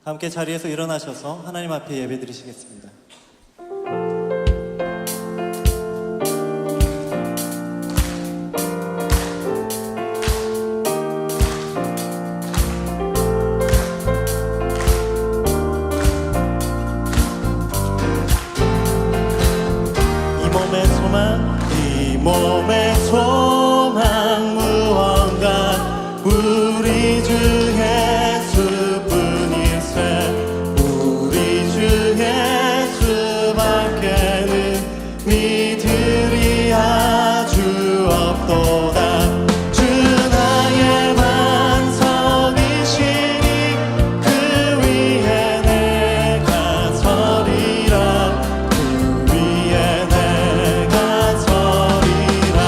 함께 자리에서 일어나셔서 하나님 앞에 예배드리시겠습니다. 이 몸의 소망 무언가 우리 주 예수뿐일세. 우리 주 예수밖에는 믿으리 아주 없도다. 주 나의 반석이시니 그 위에 내가 서리라. 그 위에 내가 서리라.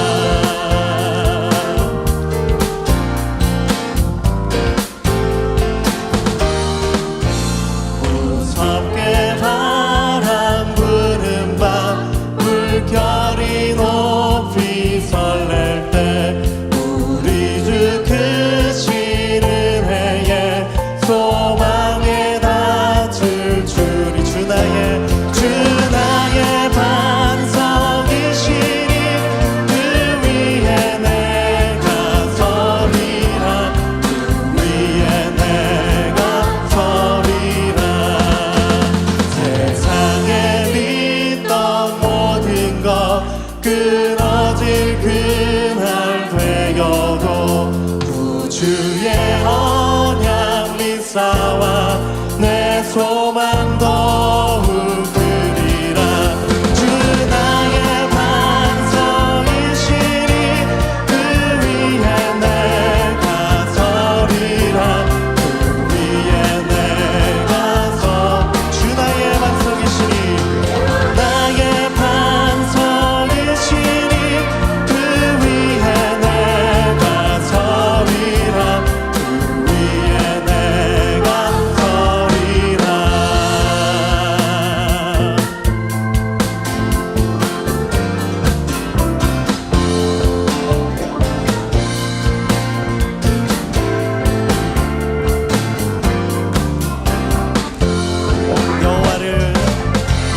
무섭게 바람 부는 밤 물결이 높이 설렐 때 우리 주 크시는 해에 소망에 닿을 줄이. 주 나의 반석이시니 그 위에 내가 서리라. 그 위에 내가 서리라. 세상에 믿던 모든 것 끊어질 그날 되어도 구주의 언약 믿사와 내 소망 더욱 크리라. 주 나의 반석이시니 그 위에 내가 서리라. 그 위에 내가 주 나의 반석이시니 나의 반석이시니 그 위에 내가 서리라. 그 위에 내가 서리라.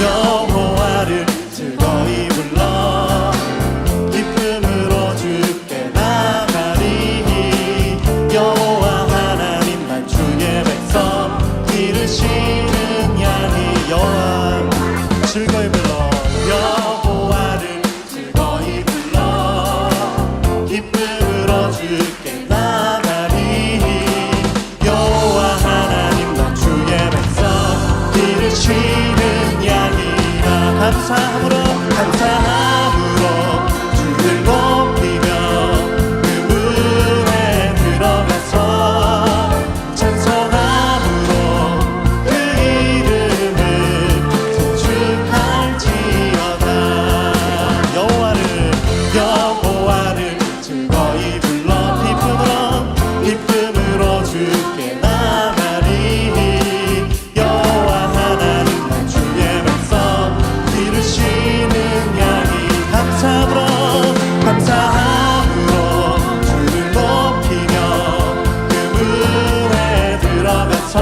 여호와를 즐거이 불러 기쁨으로 주께 나가리니. 여호와 하나님만 주의 백성 기르시는 양이. 여호와 즐거이 불러. 여호와를 즐거이 불러 기쁨으로 주께 나가리니. 여호와 하나님만 주의 백성 기르시는 양이라. 감사함으로 주를 높이며 그물에 들어가서 찬송함으로 그 이름을 송축할지어다. 여호와를 즐거이 불러 기쁨으로 주께 나가리니. 여호와 하나님만 주의 백성 기르시는 양이. 감사함으로 주를 높이며 그물에 들어가서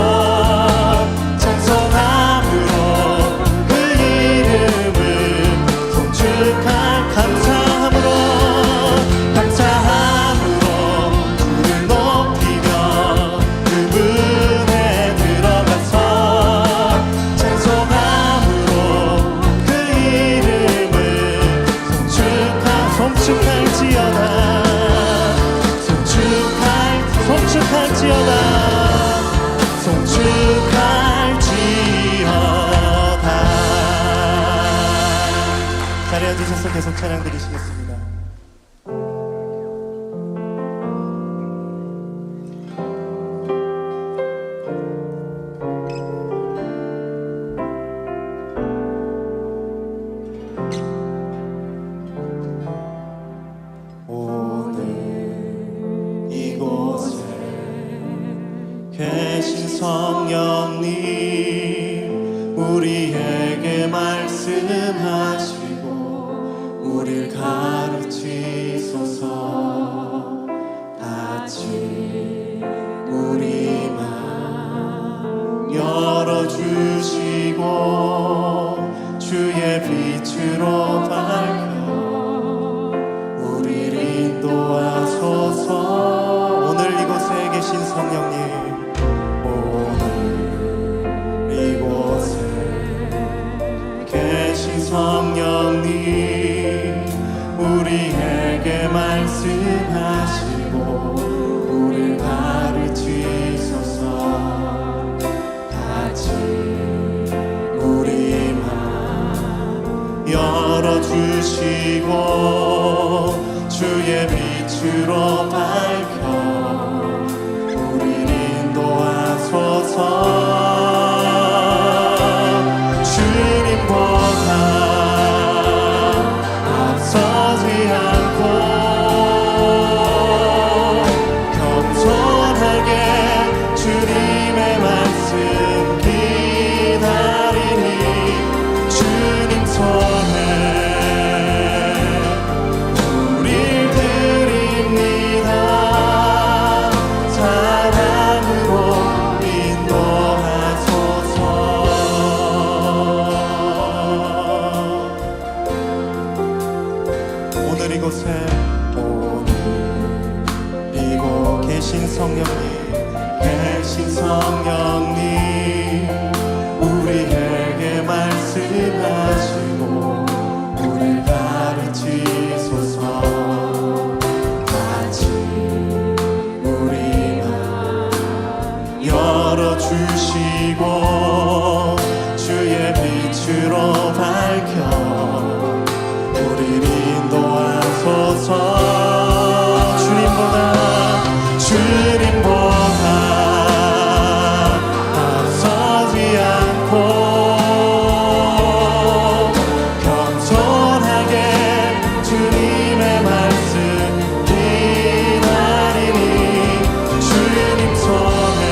찬송함으로 그 이름을 송축할. 감사함으로 주를 높이며 그물에 들어가서 찬송함으로 그 이름을 송축할지어다. 송축할지어다. 자리에 앉으셔서 계속 찬양 드리시겠습니다. 오늘 이곳에 계신 성령님 우리에게 말씀하시고 우릴 가르치소서. 같이 우리 맘 열어주시고 주의 빛으로 밝혀 우리를 인도하소서. 오늘 이곳에 계신 성령님, 오늘 이곳에 계신 성령님, 우리에게 말씀하시고 우리를 가르치소서. 같이 우리 맘 열어주시고 주의 빛으로 밝혀 우리를 인도하소서. 주님보다 앞서지 않고 겸손하게 주님의 말씀 기다리니 주님 손에 우릴 드립니다. 사랑으로 인도하소서. 오늘 이곳에 이곳 계신 성령님, 계신 성령님, 우리에게 말씀하시고 우리를 가르치소서. 같이 우리 맘 열어주시고 주의 빛으로 밝혀 우리를 인도하소서. 주님보다 앞서지 않고 겸손하게 주님의 말씀 기다리니 주님 손에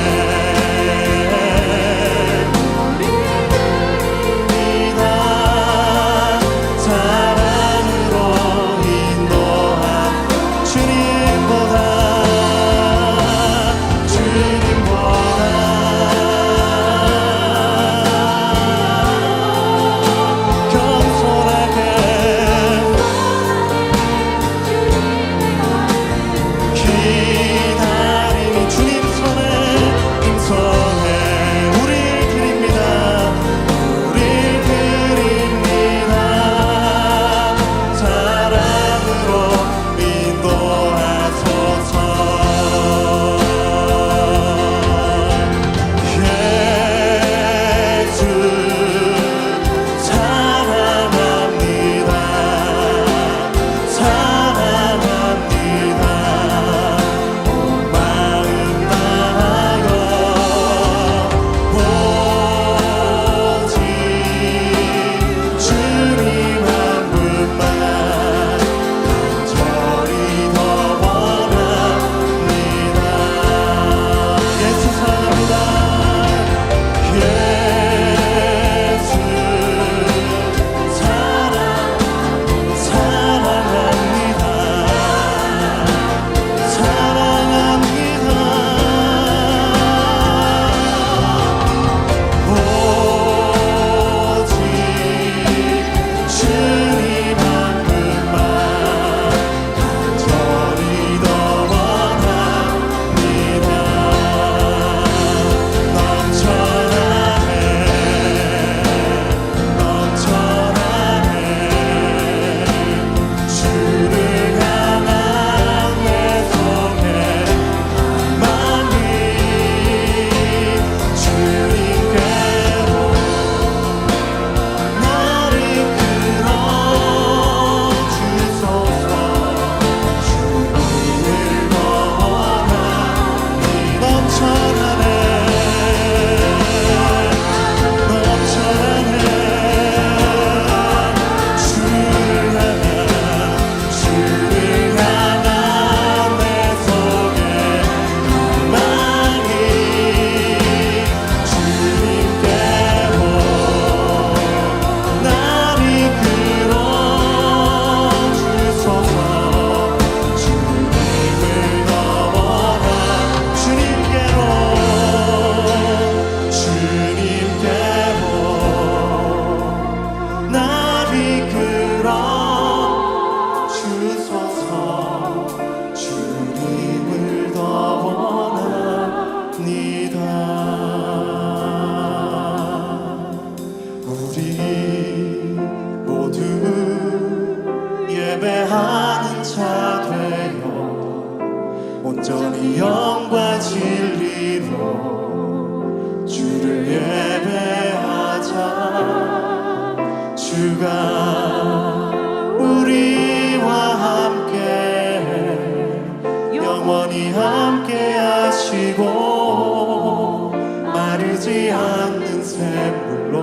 샘물로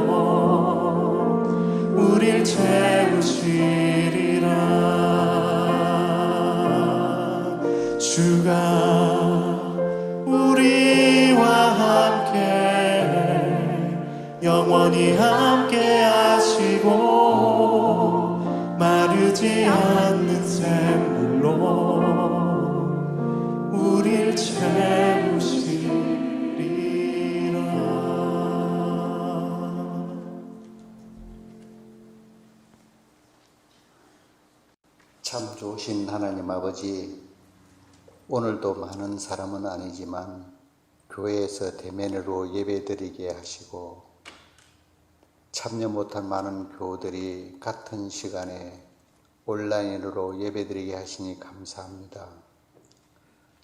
우릴 채우시리라. 주가 우리와 함께 영원히 함께 하시고 마르지 않는 샘물로 우릴 채우시리라. 참 좋으신 하나님 아버지, 오늘도 많은 사람은 아니지만 교회에서 대면으로 예배드리게 하시고 참여 못한 많은 교우들이 같은 시간에 온라인으로 예배드리게 하시니 감사합니다.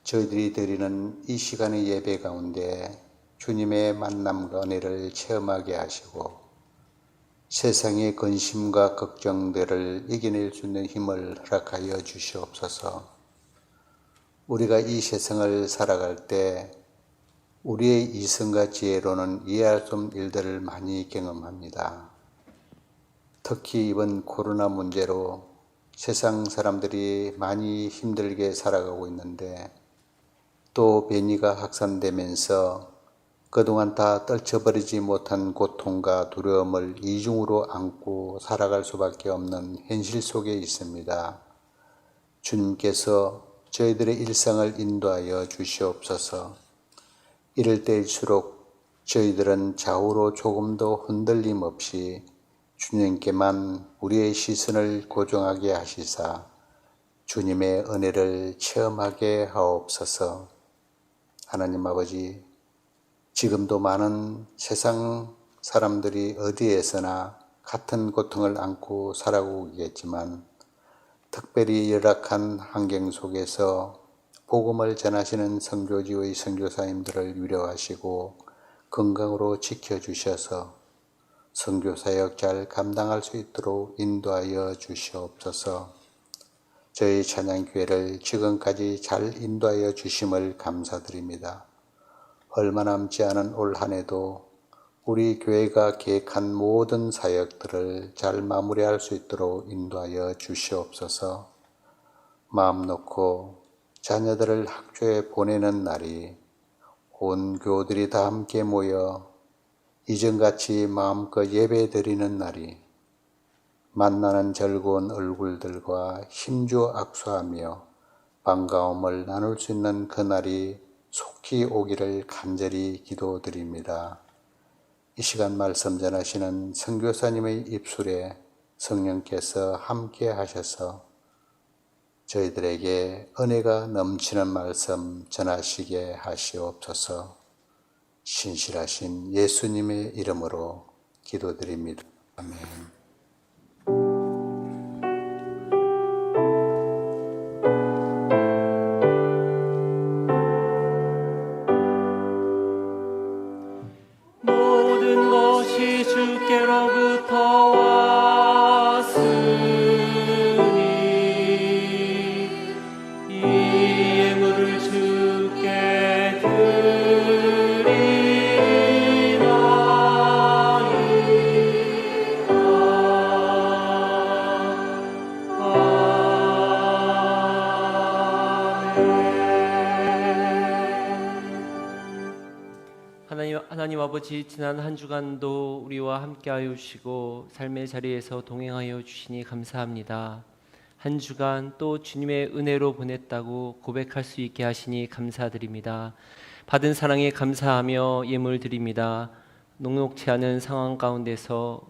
저희들이 드리는 이 시간의 예배 가운데 주님의 만남과 은혜를 체험하게 하시고 세상의 근심과 걱정들을 이겨낼 수 있는 힘을 허락하여 주시옵소서. 우리가 이 세상을 살아갈 때 우리의 이성과 지혜로는 이해할 수 없는 일들을 많이 경험합니다. 특히 이번 코로나 문제로 세상 사람들이 많이 힘들게 살아가고 있는데 또 변이가 확산되면서 그동안 다 떨쳐버리지 못한 고통과 두려움을 이중으로 안고 살아갈 수밖에 없는 현실 속에 있습니다. 주님께서 저희들의 일상을 인도하여 주시옵소서. 이럴 때일수록 저희들은 좌우로 조금도 흔들림 없이 주님께만 우리의 시선을 고정하게 하시사 주님의 은혜를 체험하게 하옵소서. 하나님 아버지, 지금도 많은 세상 사람들이 어디에서나 같은 고통을 안고 살아오고 있겠지만 특별히 열악한 환경 속에서 복음을 전하시는 선교지의 선교사님들을 위로하시고 건강으로 지켜주셔서 선교사역 잘 감당할 수 있도록 인도하여 주시옵소서. 저희 찬양교회를 지금까지 잘 인도하여 주심을 감사드립니다. 얼마 남지 않은 올 한 해도 우리 교회가 계획한 모든 사역들을 잘 마무리할 수 있도록 인도하여 주시옵소서. 마음 놓고 자녀들을 학교에 보내는 날이 온 교우들이 다 함께 모여 이전같이 마음껏 예배드리는 날이 만나는 즐거운 얼굴들과 힘주어 악수하며 반가움을 나눌 수 있는 그날이 속히 오기를 간절히 기도드립니다. 이 시간 말씀 전하시는 선교사님의 입술에 성령께서 함께 하셔서 저희들에게 은혜가 넘치는 말씀 전하시게 하시옵소서. 신실하신 예수님의 이름으로 기도드립니다. 아멘. 모든 것이 주께로부터 왔으니 이 예물을 주께 하나님 아버지, 지난 한 주간도 우리와 함께하여 주시고 삶의 자리에서 동행하여 주시니 감사합니다. 한 주간 또 주님의 은혜로 보냈다고 고백할 수 있게 하시니 감사드립니다. 받은 사랑에 감사하며 예물 드립니다. 녹록치 않은 상황 가운데서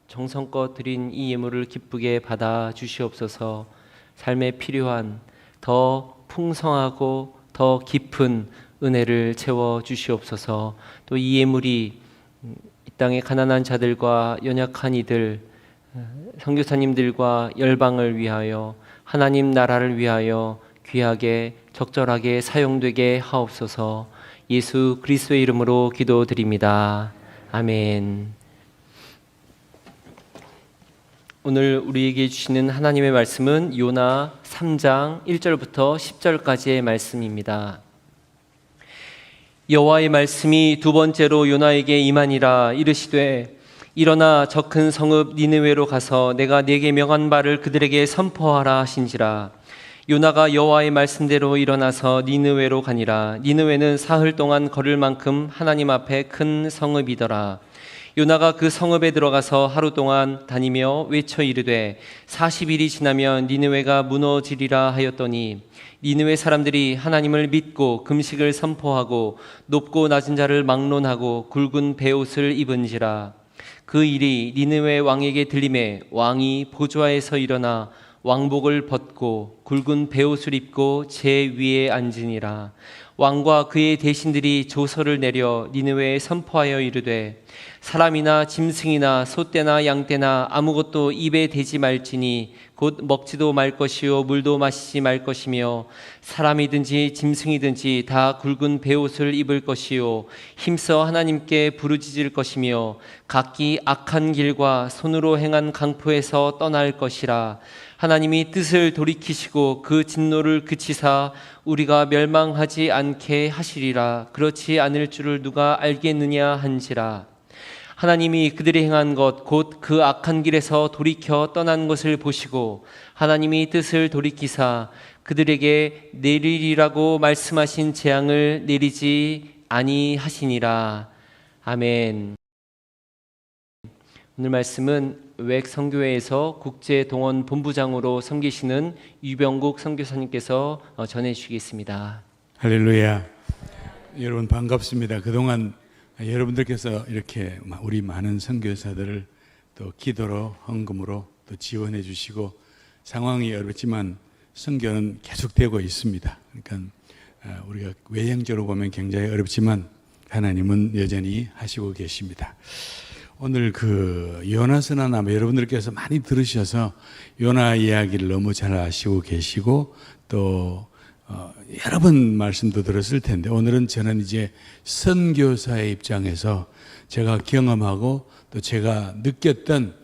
정성껏 드린 이 예물을 기쁘게 받아 주시옵소서. 삶에 필요한 더 풍성하고 더 깊은 은혜를 채워 주시옵소서. 또 이 예물이 이 땅의 가난한 자들과 연약한 이들, 선교사님들과 열방을 위하여 하나님 나라를 위하여 귀하게 적절하게 사용되게 하옵소서. 예수 그리스도의 이름으로 기도드립니다. 아멘. 오늘 우리에게 주시는 하나님의 말씀은 요나 3장 1절부터 10절까지의 말씀입니다. 여호와의 말씀이 두 번째로 요나에게 임하니라. 이르시되 일어나 저 큰 성읍 니느웨로 가서 내가 네게 명한 바를 그들에게 선포하라 하신지라. 요나가 여호와의 말씀대로 일어나서 니느웨로 가니라. 니느웨는 사흘 동안 걸을 만큼 하나님 앞에 큰 성읍이더라. 요나가 그 성읍에 들어가서 하루 동안 다니며 외쳐 이르되 40일이 지나면 니느웨가 무너지리라 하였더니 니느웨 사람들이 하나님을 믿고 금식을 선포하고 높고 낮은 자를 막론하고 굵은 베옷을 입은지라. 그 일이 니느웨 왕에게 들림에 왕이 보좌에서 일어나 왕복을 벗고 굵은 베옷을 입고 제 위에 앉으니라. 왕과 그의 대신들이 조서를 내려 니느웨에 선포하여 이르되 사람이나 짐승이나 소떼나 양떼나 아무것도 입에 대지 말지니 곧 먹지도 말 것이요 물도 마시지 말 것이며 사람이든지 짐승이든지 다 굵은 베옷을 입을 것이요 힘써 하나님께 부르짖을 것이며 각기 악한 길과 손으로 행한 강포에서 떠날 것이라. 하나님이 뜻을 돌이키시고 그 진노를 그치사 우리가 멸망하지 않게 하시리라. 그렇지 않을 줄을 누가 알겠느냐 한지라. 하나님이 그들이 행한 것 곧 그 악한 길에서 돌이켜 떠난 것을 보시고 하나님이 뜻을 돌이키사 그들에게 내리리라고 말씀하신 재앙을 내리지 아니하시니라. 아멘. 오늘 말씀은 외국 선교회에서 국제동원 본부장으로 섬기시는 유병국 선교사님께서 전해 주시겠습니다. 할렐루야. 여러분 반갑습니다. 그동안 여러분들께서 이렇게 우리 많은 선교사들을 또 기도로 헌금으로 또 지원해 주시고 상황이 어렵지만 선교는 계속되고 있습니다. 그러니까 우리가 외형적으로 보면 굉장히 어렵지만 하나님은 여전히 하시고 계십니다. 오늘 그 요나서는 아마 여러분들께서 많이 들으셔서 요나 이야기를 너무 잘 아시고 계시고 또 여러 번 말씀도 들었을 텐데 오늘은 저는 이제 선교사의 입장에서 제가 경험하고 또 제가 느꼈던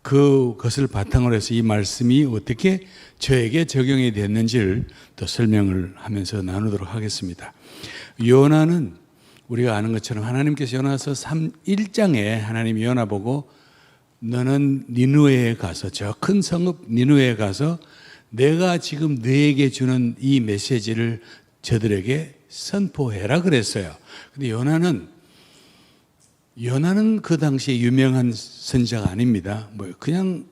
그것을 바탕으로 해서 이 말씀이 어떻게 저에게 적용이 됐는지를 또 설명을 하면서 나누도록 하겠습니다. 요나는 우리가 아는 것처럼 하나님께서 요나서 1장에 하나님이 요나 보고 너는 니느웨에 가서 저 큰 성읍 니느웨에 가서 내가 지금 너에게 주는 이 메시지를 저들에게 선포해라 그랬어요. 근데 요나는 그 당시에 유명한 선지자가 아닙니다. 뭐 그냥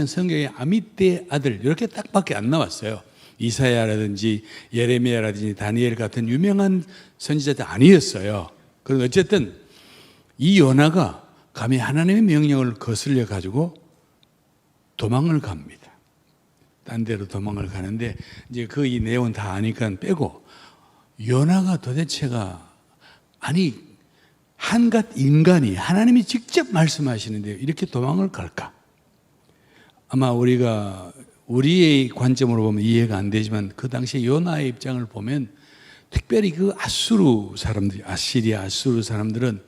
성경에 아미떼 아들 이렇게 딱밖에 안 나왔어요. 이사야라든지 예레미야라든지 다니엘 같은 유명한 선지자들 아니었어요. 그런데 어쨌든 이 요나가 감히 하나님의 명령을 거슬려 가지고 도망을 갑니다. 딴 데로 도망을 가는데 이제 그 이 내용은 다 아니까 빼고 요나가 도대체가 아니 한갓 인간이 하나님이 직접 말씀하시는데 이렇게 도망을 갈까? 아마 우리의 관점으로 보면 이해가 안 되지만 그 당시에 요나의 입장을 보면 특별히 그 아시리아 아수르 사람들은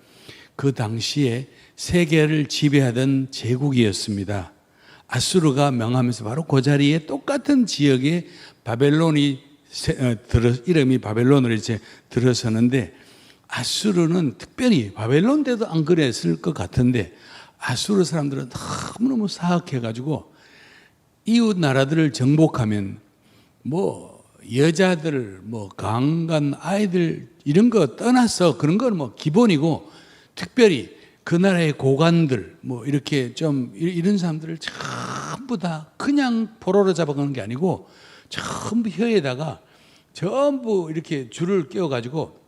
그 당시에 세계를 지배하던 제국이었습니다. 아수르가 명하면서 바로 그 자리에 똑같은 지역에 바벨론이 이름이 바벨론으로 이제 들어서는데 아수르는 특별히 바벨론 때도 안 그랬을 것 같은데 아수르 사람들은 너무너무 사악해가지고 이웃 나라들을 정복하면 뭐 여자들, 뭐 강간 아이들 이런 거 떠나서 그런 건 뭐 기본이고 특별히 그 나라의 고관들 뭐 이렇게 좀 이런 사람들을 전부 다 그냥 포로로 잡아가는 게 아니고 전부 혀에다가 전부 이렇게 줄을 끼워가지고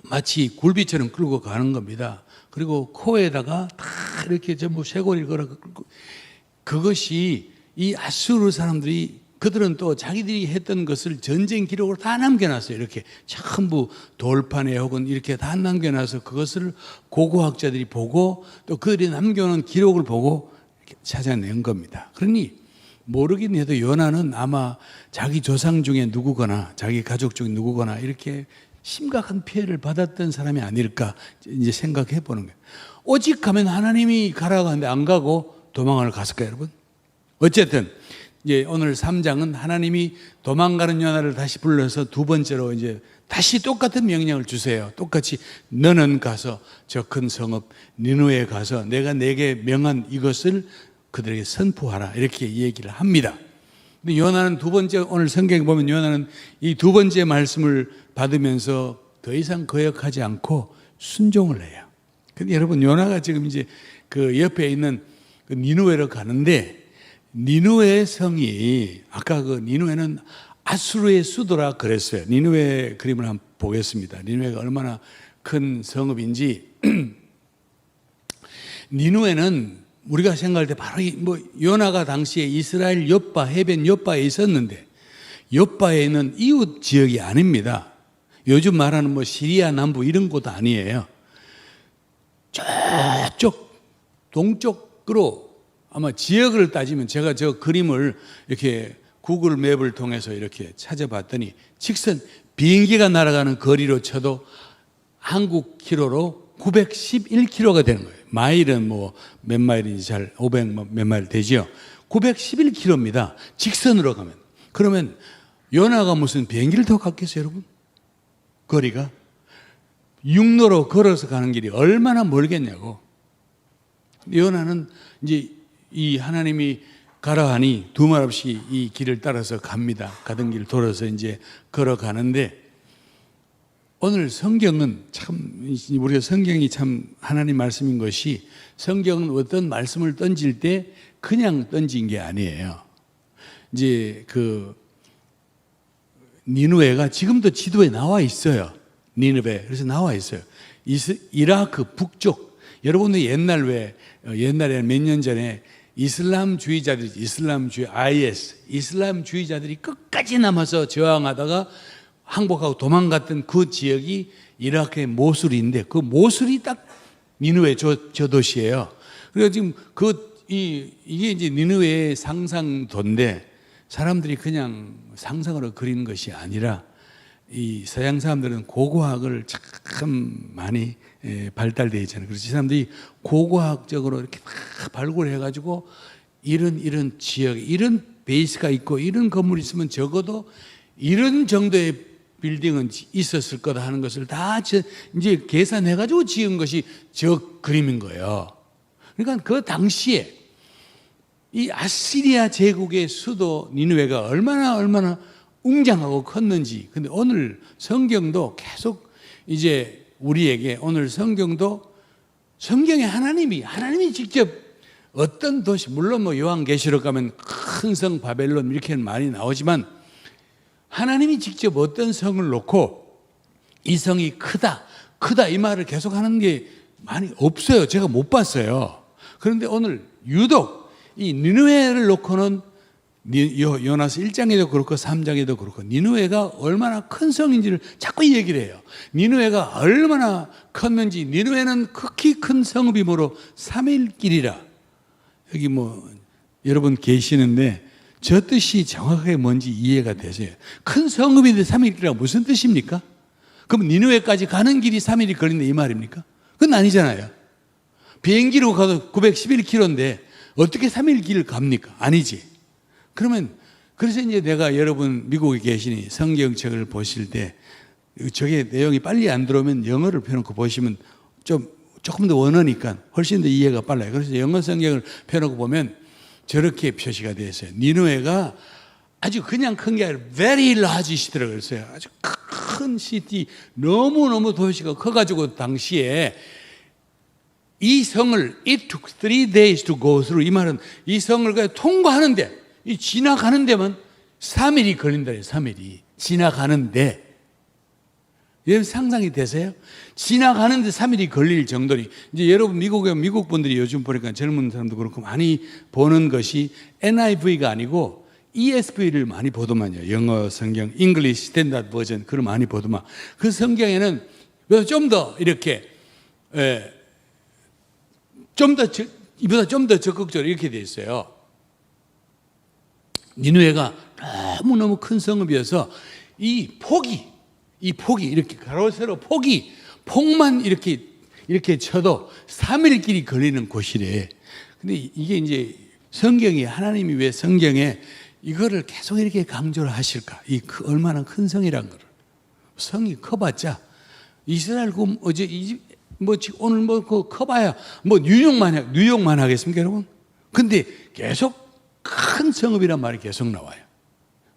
마치 굴비처럼 끌고 가는 겁니다. 그리고 코에다가 다 이렇게 전부 쇄골을 걸어 그것이 이 아수르 사람들이 그들은 또 자기들이 했던 것을 전쟁 기록으로 다 남겨놨어요. 이렇게 전부 돌판에 혹은 이렇게 다 남겨놔서 그것을 고고학자들이 보고 또 그들이 남겨놓은 기록을 보고 이렇게 찾아낸 겁니다. 그러니 모르긴 해도 요나는 아마 자기 조상 중에 누구거나 자기 가족 중에 누구거나 이렇게 심각한 피해를 받았던 사람이 아닐까 이제 생각해 보는 거예요. 오직 하면 하나님이 가라고 하는데 안 가고 도망을 갔을까요, 여러분? 어쨌든 이제 오늘 3장은 하나님이 도망가는 요나를 다시 불러서 두 번째로 이제 다시 똑같은 명령을 주세요. 똑같이 너는 가서 저 큰 성읍 니느웨에 가서 내가 내게 명한 이것을 그들에게 선포하라. 이렇게 얘기를 합니다. 근데 요나는 두 번째, 오늘 성경에 보면 요나는 이 두 번째 말씀을 받으면서 더 이상 거역하지 않고 순종을 해요. 근데 여러분, 요나가 지금 이제 그 옆에 있는 그 니느웨로 가는데, 니느웨 성이, 아까 그 니느웨는 아수르의 수도라 그랬어요. 니느웨 그림을 한번 보겠습니다. 니느웨가 얼마나 큰 성읍인지. 니느웨는 우리가 생각할 때 바로 요나가 당시에 이스라엘 욥바, 해변 욥바에 있었는데, 욥바에 있는 이웃 지역이 아닙니다. 요즘 말하는 시리아 남부 이런 곳 아니에요. 저쪽 동쪽으로 아마 지역을 따지면, 제가 저 그림을 이렇게 구글 맵을 통해서 이렇게 찾아봤더니 직선 비행기가 날아가는 거리로 쳐도 한국 키로로 911km가 되는 거예요. 마일은 몇 마일인지 500 몇 마일 되죠. 911km입니다. 직선으로 가면. 그러면 요나가 무슨 비행기를 타고 갔겠어요, 여러분? 거리가 육로로 걸어서 가는 길이 얼마나 멀겠냐고. 요나는 이제 이 하나님이 가라 하니 두 말 없이 이 길을 따라서 갑니다. 가던 길 돌아서 이제 걸어가는데, 오늘 성경은 참, 우리가 성경이 참 하나님 말씀인 것이, 성경은 어떤 말씀을 던질 때 그냥 던진 게 아니에요. 이제 그 니느웨가 지금도 지도에 나와 있어요. 니느웨. 그래서 나와 있어요. 이라크 북쪽. 여러분들 옛날에 몇 년 전에 IS, 이슬람주의자들이 끝까지 남아서 저항하다가 항복하고 도망갔던 그 지역이 이라크의 모술인데, 그 모술이 딱 니느웨 저 도시예요. 그래서 지금 이게 이제 니느웨의 상상도인데, 사람들이 그냥 상상으로 그리는 것이 아니라, 이 서양 사람들은 고고학을 참 많이 발달되어 있잖아요. 그래서 이 사람들이 고고학적으로 이렇게 다 발굴해가지고 이런 지역, 이런 베이스가 있고 이런 건물이 있으면 적어도 이런 정도의 빌딩은 있었을 거다 하는 것을 다 이제 계산해가지고 지은 것이 저 그림인 거예요. 그러니까 그 당시에 이 아시리아 제국의 수도 니느웨가 얼마나 웅장하고 컸는지. 근데 오늘 성경도 계속 이제 우리에게, 오늘 성경에 하나님이 직접 어떤 도시, 물론 요한계시록 가면 큰 성 바벨론 이렇게 많이 나오지만, 하나님이 직접 어떤 성을 놓고 이 성이 크다 이 말을 계속 하는 게 많이 없어요. 제가 못 봤어요. 그런데 오늘 유독 이 니느웨를 놓고는, 요나서 1장에도 그렇고 3장에도 그렇고 니느웨가 얼마나 큰 성인지를 자꾸 얘기를 해요. 니느웨가 얼마나 컸는지, 니느웨는 극히 큰 성읍이므로 3일 길이라. 여기 여러분 계시는데 저 뜻이 정확하게 뭔지 이해가 되세요? 큰 성읍인데 3일 길이라 무슨 뜻입니까? 그럼 니느웨까지 가는 길이 3일이 걸린다 이 말입니까? 그건 아니잖아요. 비행기로 가도 911km인데 어떻게 3일 길을 갑니까? 아니지. 그래서 이제 내가 여러분 미국에 계시니 성경책을 보실 때 저게 내용이 빨리 안 들어오면 영어를 펴놓고 보시면 조금 더 원어니까 훨씬 더 이해가 빨라요. 그래서 영어 성경을 펴놓고 보면 저렇게 표시가 되어 있어요. 니느웨가 아주 그냥 큰 게 아니라 very large 시티라고 그랬어요. 아주 큰 시티, 너무너무 도시가 커가지고 당시에 이 성을 it took 3 days to go through, 이 말은 이 성을 그냥 통과하는데, 이 지나가는 데만 3일이 걸린다요. 3일이 지나가는데. 여러분 상상이 되세요? 지나가는데 3일이 걸릴 정도니. 이제 여러분 미국 분들이 요즘 보니까 젊은 사람도 그렇고 많이 보는 것이 NIV가 아니고 ESV를 많이 보더만요. 영어 성경, English Standard Version, 그걸 많이 보더만. 그 성경에는 좀 더 이렇게 이보다 좀 더 적극적으로 이렇게 돼 있어요. 니느웨가 너무너무 큰 성읍이어서 이 폭이 이렇게 가로 세로 폭만 이렇게 쳐도 3일 길이 걸리는 곳이래. 근데 이게 이제 성경이, 하나님이 왜 성경에 이거를 계속 이렇게 강조를 하실까? 얼마나 큰 성이란 거를. 성이 커봤자 이스라엘 어제 오늘 커봐야 뉴욕만 하겠습니까, 여러분? 근데 계속 큰 성읍이란 말이 계속 나와요.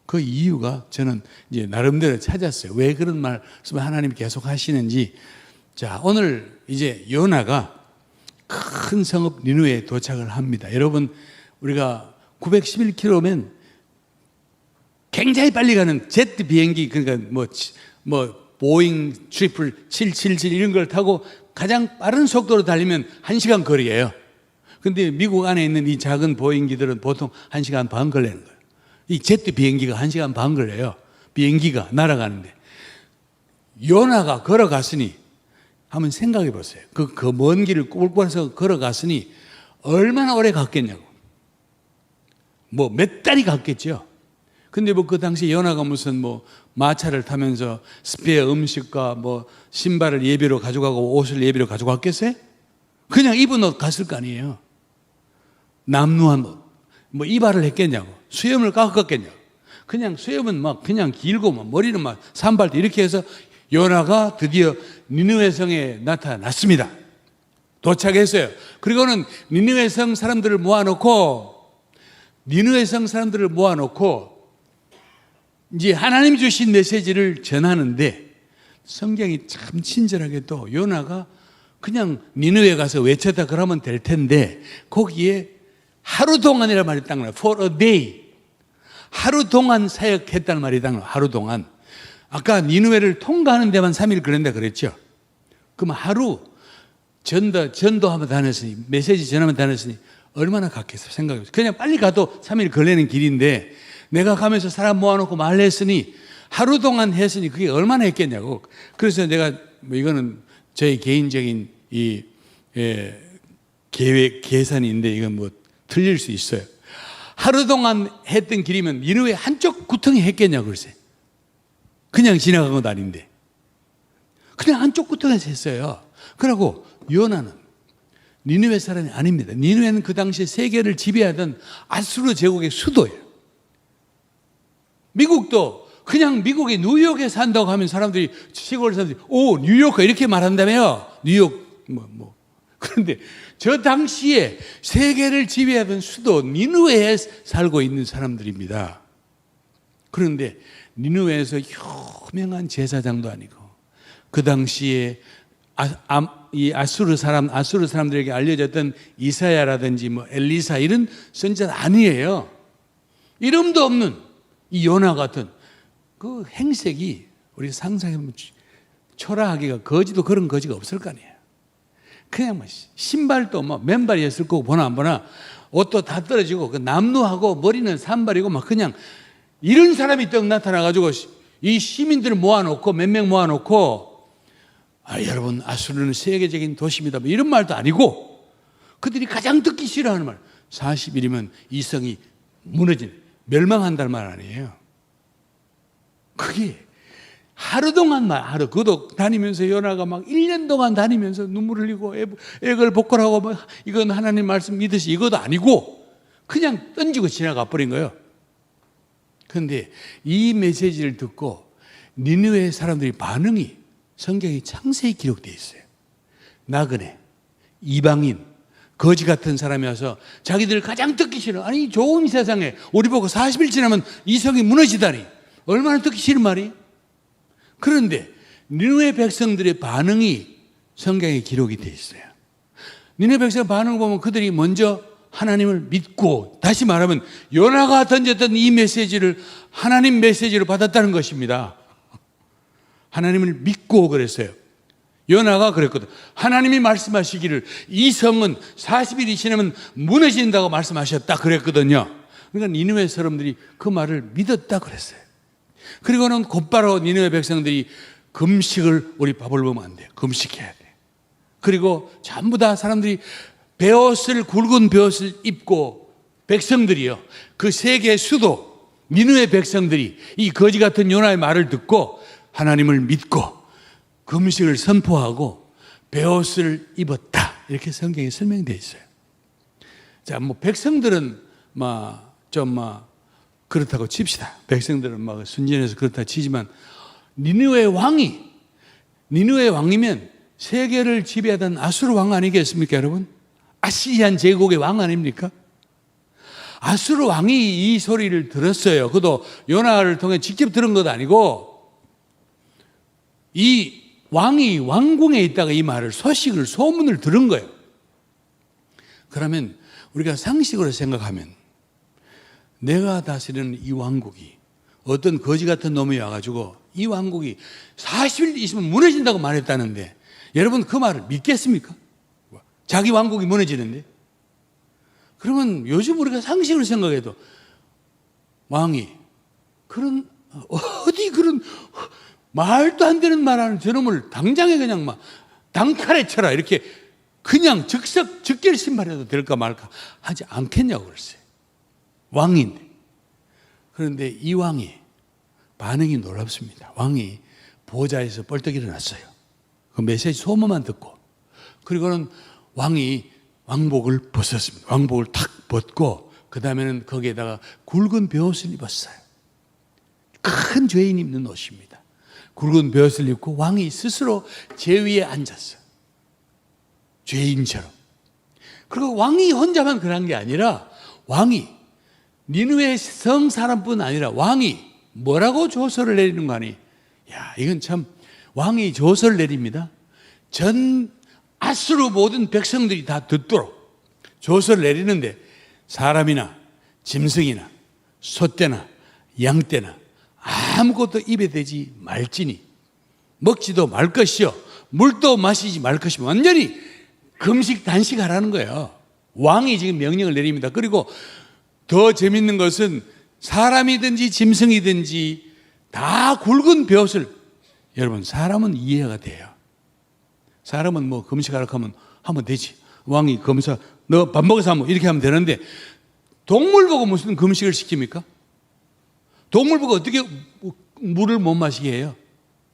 그 이유가 저는 이제 나름대로 찾았어요. 왜 그런 말씀을 하나님이 계속 하시는지. 자, 오늘 이제 요나가 큰 성읍 니느웨에 도착을 합니다. 여러분, 우리가 911km면 굉장히 빨리 가는 제트 비행기, 그러니까 보잉 777 이런 걸 타고 가장 빠른 속도로 달리면 1시간 거리예요. 근데 미국 안에 있는 이 작은 보잉기들은 보통 1시간 반 걸리는 거예요. 이 제트 비행기가 1시간 반 걸려요. 비행기가 날아가는데. 요나가 걸어갔으니 한번 생각해 보세요. 그 먼 길을 꿀꿀해서 걸어갔으니 얼마나 오래 갔겠냐고. 몇 달이 갔겠죠. 근데 그 당시 요나가 무슨 마차를 타면서 스페어 음식과 신발을 예비로 가져가고 옷을 예비로 가져갔겠어요? 그냥 입은 옷 갔을 거 아니에요. 남루한 옷. 이발을 했겠냐고. 수염을 깎았겠냐고. 그냥 수염은 그냥 길고 머리는 산발도 이렇게 해서 요나가 드디어 니느웨 성에 나타났습니다. 도착했어요. 그리고는 니느웨 성 사람들을 모아놓고 이제 하나님 주신 메시지를 전하는데 성경이 참 친절하게도 요나가 그냥 니느웨 가서 외쳤다 그러면 될 텐데 거기에 하루 동안이라는 말이 딱 나와요. For a day. 하루 동안 사역했다는 말이 딱 나와요. 하루 동안. 아까 니느웨를 통과하는 데만 3일 그런다 그랬죠. 그럼 하루 전도하면 다녔으니 메시지 전하면 다녔으니 얼마나 갔겠어요. 생각해보세요. 그냥 빨리 가도 3일 걸리는 길인데 내가 가면서 사람 모아놓고 말했으니 하루 동안 했으니 그게 얼마나 했겠냐고. 그래서 내가 이거는 저희 개인적인 계산인데 이건 틀릴 수 있어요. 하루 동안 했던 길이면 니느웨 한쪽 구덩이 했겠냐고 그러세요. 그냥 지나간 것도 아닌데. 그냥 한쪽 구덩이에서 했어요. 그리고 요나는 니느웨 사람이 아닙니다. 니느웨는 그 당시에 세계를 지배하던 아수르 제국의 수도예요. 미국도 그냥 미국의 뉴욕에 산다고 하면 사람들이 시골 사람들이 뉴욕 이렇게 말한다며요. 뉴욕 그런데 저 당시에 세계를 지배하던 수도 니느웨에 살고 있는 사람들입니다. 그런데 니느웨에서 유명한 제사장도 아니고 그 당시에 이 아수르 사람들에게 알려졌던 이사야라든지 엘리사 이런 선지자 아니에요. 이름도 없는 이 요나 같은 그 행색이 우리 상상해보면 초라하기가 거지도 그런 거지가 없을 거 아니에요. 그냥 신발도 맨발이었을 거고 보나 안 보나 옷도 다 떨어지고 그 남루하고 머리는 산발이고 그냥 이런 사람이 떡 나타나가지고 이 시민들을 모아놓고 몇 명 모아놓고 여러분 아수르는 세계적인 도시입니다 이런 말도 아니고 그들이 가장 듣기 싫어하는 말 40일이면 이 성이 멸망한다는 말 아니에요. 그게 하루 동안 그것도 다니면서 요나가 1년 동안 다니면서 눈물 흘리고 애걸 복걸하고 이건 하나님 말씀 믿으시 이것도 아니고 그냥 던지고 지나가 버린 거예요. 그런데 이 메시지를 듣고 니느웨 사람들이 반응이 성경에 창세히 기록되어 있어요. 나그네, 이방인, 거지 같은 사람이 와서 자기들 가장 듣기 싫은 아니 좋은 이 세상에 우리 보고 40일 지나면 이 성이 무너지다니 얼마나 듣기 싫은 말이. 그런데 니느웨 백성들의 반응이 성경에 기록이 되어 있어요. 니느웨 백성의 반응을 보면 그들이 먼저 하나님을 믿고 다시 말하면 요나가 던졌던 이 메시지를 하나님 메시지로 받았다는 것입니다. 하나님을 믿고 그랬어요. 요나가 그랬거든. 하나님이 말씀하시기를 이 성은 40일이 지나면 무너진다고 말씀하셨다 그랬거든요. 그러니까 니느웨 사람들이 그 말을 믿었다 그랬어요. 그리고는 곧바로 니느웨 백성들이 금식을 우리 밥을 보면 안 돼요. 금식해야 돼. 그리고 전부 다 사람들이 굵은 베옷을 입고 백성들이요. 그 세계 수도 니느웨 백성들이 이 거지 같은 요나의 말을 듣고 하나님을 믿고 금식을 선포하고 베옷을 입었다. 이렇게 성경에 설명되어 있어요. 자, 백성들은 그렇다고 칩시다. 백성들은 막 순진해서 그렇다 치지만 니느웨 왕이면 세계를 지배하던 아수르 왕 아니겠습니까, 여러분? 아시리안 제국의 왕 아닙니까? 아수르 왕이 이 소리를 들었어요. 그도 요나를 통해 직접 들은 것도 아니고 이 왕이 왕궁에 있다가 이 말을 소문을 들은 거예요. 그러면 우리가 상식으로 생각하면 내가 다스리는 이 왕국이 어떤 거지 같은 놈이 와가지고 이 왕국이 40일 있으면 무너진다고 말했다는데 여러분 그 말을 믿겠습니까? 자기 왕국이 무너지는데? 그러면 요즘 우리가 상식으로 생각해도 왕이 어디 그런 말도 안 되는 말하는 저놈을 당장에 그냥 막 당칼에 쳐라 이렇게 그냥 즉결심판해도 될까 말까 하지 않겠냐고 그랬어요. 왕인데. 그런데 이 왕이 반응이 놀랍습니다. 왕이 보좌에서 벌떡 일어났어요. 그 메시지 소문만 듣고. 그리고는 왕이 왕복을 벗었습니다. 왕복을 탁 벗고 그 다음에는 거기에다가 굵은 베옷을 입었어요. 큰 죄인 입는 옷입니다. 굵은 베옷을 입고 왕이 스스로 제 위에 앉았어요. 죄인처럼. 그리고 왕이 혼자만 그런 게 아니라 왕이 니느웨 성 사람뿐 아니라 왕이 뭐라고 조서를 내리는 거 아니? 야, 이건 참 왕이 조서를 내립니다. 전 아수르 모든 백성들이 다 듣도록 조서를 내리는데 사람이나 짐승이나 소떼나 양떼나 아무것도 입에 대지 말지니 먹지도 말 것이요 물도 마시지 말 것이며 완전히 금식 단식하라는 거예요. 왕이 지금 명령을 내립니다. 그리고 더 재밌는 것은 사람이든지 짐승이든지 다 굵은 베옷을 여러분 사람은 이해가 돼요. 사람은 뭐 금식하라고 하면 되지. 왕이 검사 너 밥 먹어서 하면 이렇게 하면 되는데 동물 보고 무슨 금식을 시킵니까? 동물 보고 어떻게 물을 못 마시게 해요?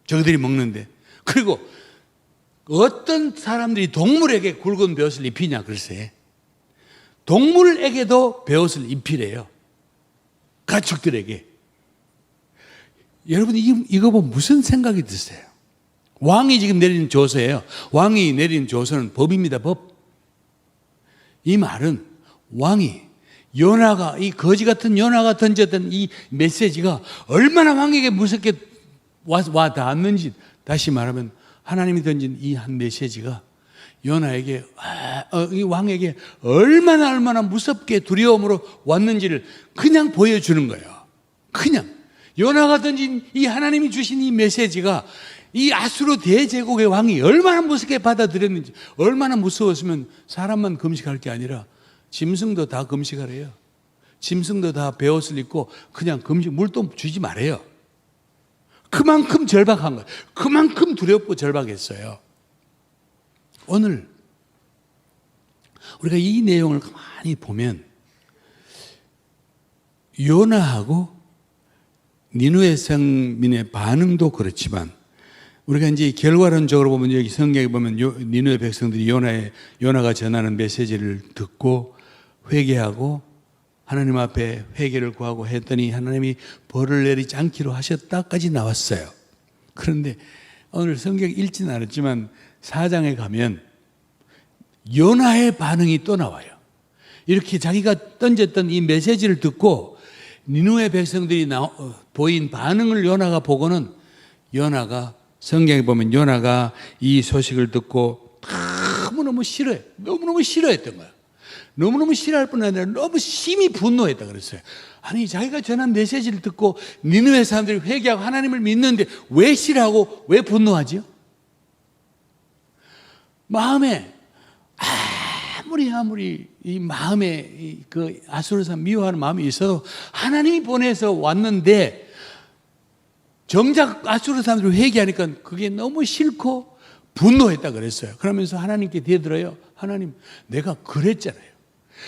저들이 먹는데. 그리고 어떤 사람들이 동물에게 굵은 베옷을 입히냐 글쎄. 동물에게도 베옷을 입히래요. 가축들에게. 여러분 이거 보면 무슨 생각이 드세요? 왕이 지금 내리는 조서예요. 왕이 내린 조서는 법입니다. 법. 이 말은 왕이 요나가 이 거지 같은 요나가 던졌던 이 메시지가 얼마나 왕에게 무섭게 와 닿았는지 다시 말하면 하나님이 던진 이 한 메시지가 요나에게 이 왕에게 얼마나 무섭게 두려움으로 왔는지를 그냥 보여주는 거예요. 그냥 요나가 던진 이 하나님이 주신 이 메시지가 이 아수르 대제국의 왕이 얼마나 무섭게 받아들였는지 얼마나 무서웠으면 사람만 금식할 게 아니라 짐승도 다 금식하래요. 짐승도 다 베옷을 입고 그냥 금식 물도 주지 말아요. 그만큼 절박한 거예요. 그만큼 두렵고 절박했어요. 오늘 우리가 이 내용을 가만히 보면 요나하고 니느웨 성민의 반응도 그렇지만 우리가 이제 결과론적으로 보면 여기 성경에 보면 니느웨 백성들이 요나가 전하는 메시지를 듣고 회개하고 하나님 앞에 회개를 구하고 했더니 하나님이 벌을 내리지 않기로 하셨다까지 나왔어요. 그런데 오늘 성경 읽지는 않았지만 4장에 가면 요나의 반응이 또 나와요. 이렇게 자기가 던졌던 이 메시지를 듣고 니느웨 백성들이 보인 반응을 요나가 보고는 요나가 성경에 보면 요나가 이 소식을 듣고 너무너무 싫어해. 너무너무 싫어했던 거야. 너무너무 싫어할 뿐 아니라 너무 심히 분노했다 그랬어요. 아니 자기가 전한 메시지를 듣고 니느웨 사람들이 회개하고 하나님을 믿는데 왜 싫어하고 왜 분노하지요? 마음에 아무리 이 마음에 그 아수르 사람 미워하는 마음이 있어도 하나님이 보내서 왔는데 정작 아수르 사람들이 회개하니까 그게 너무 싫고 분노했다 그랬어요. 그러면서 하나님께 대들어요. 하나님, 내가 그랬잖아요.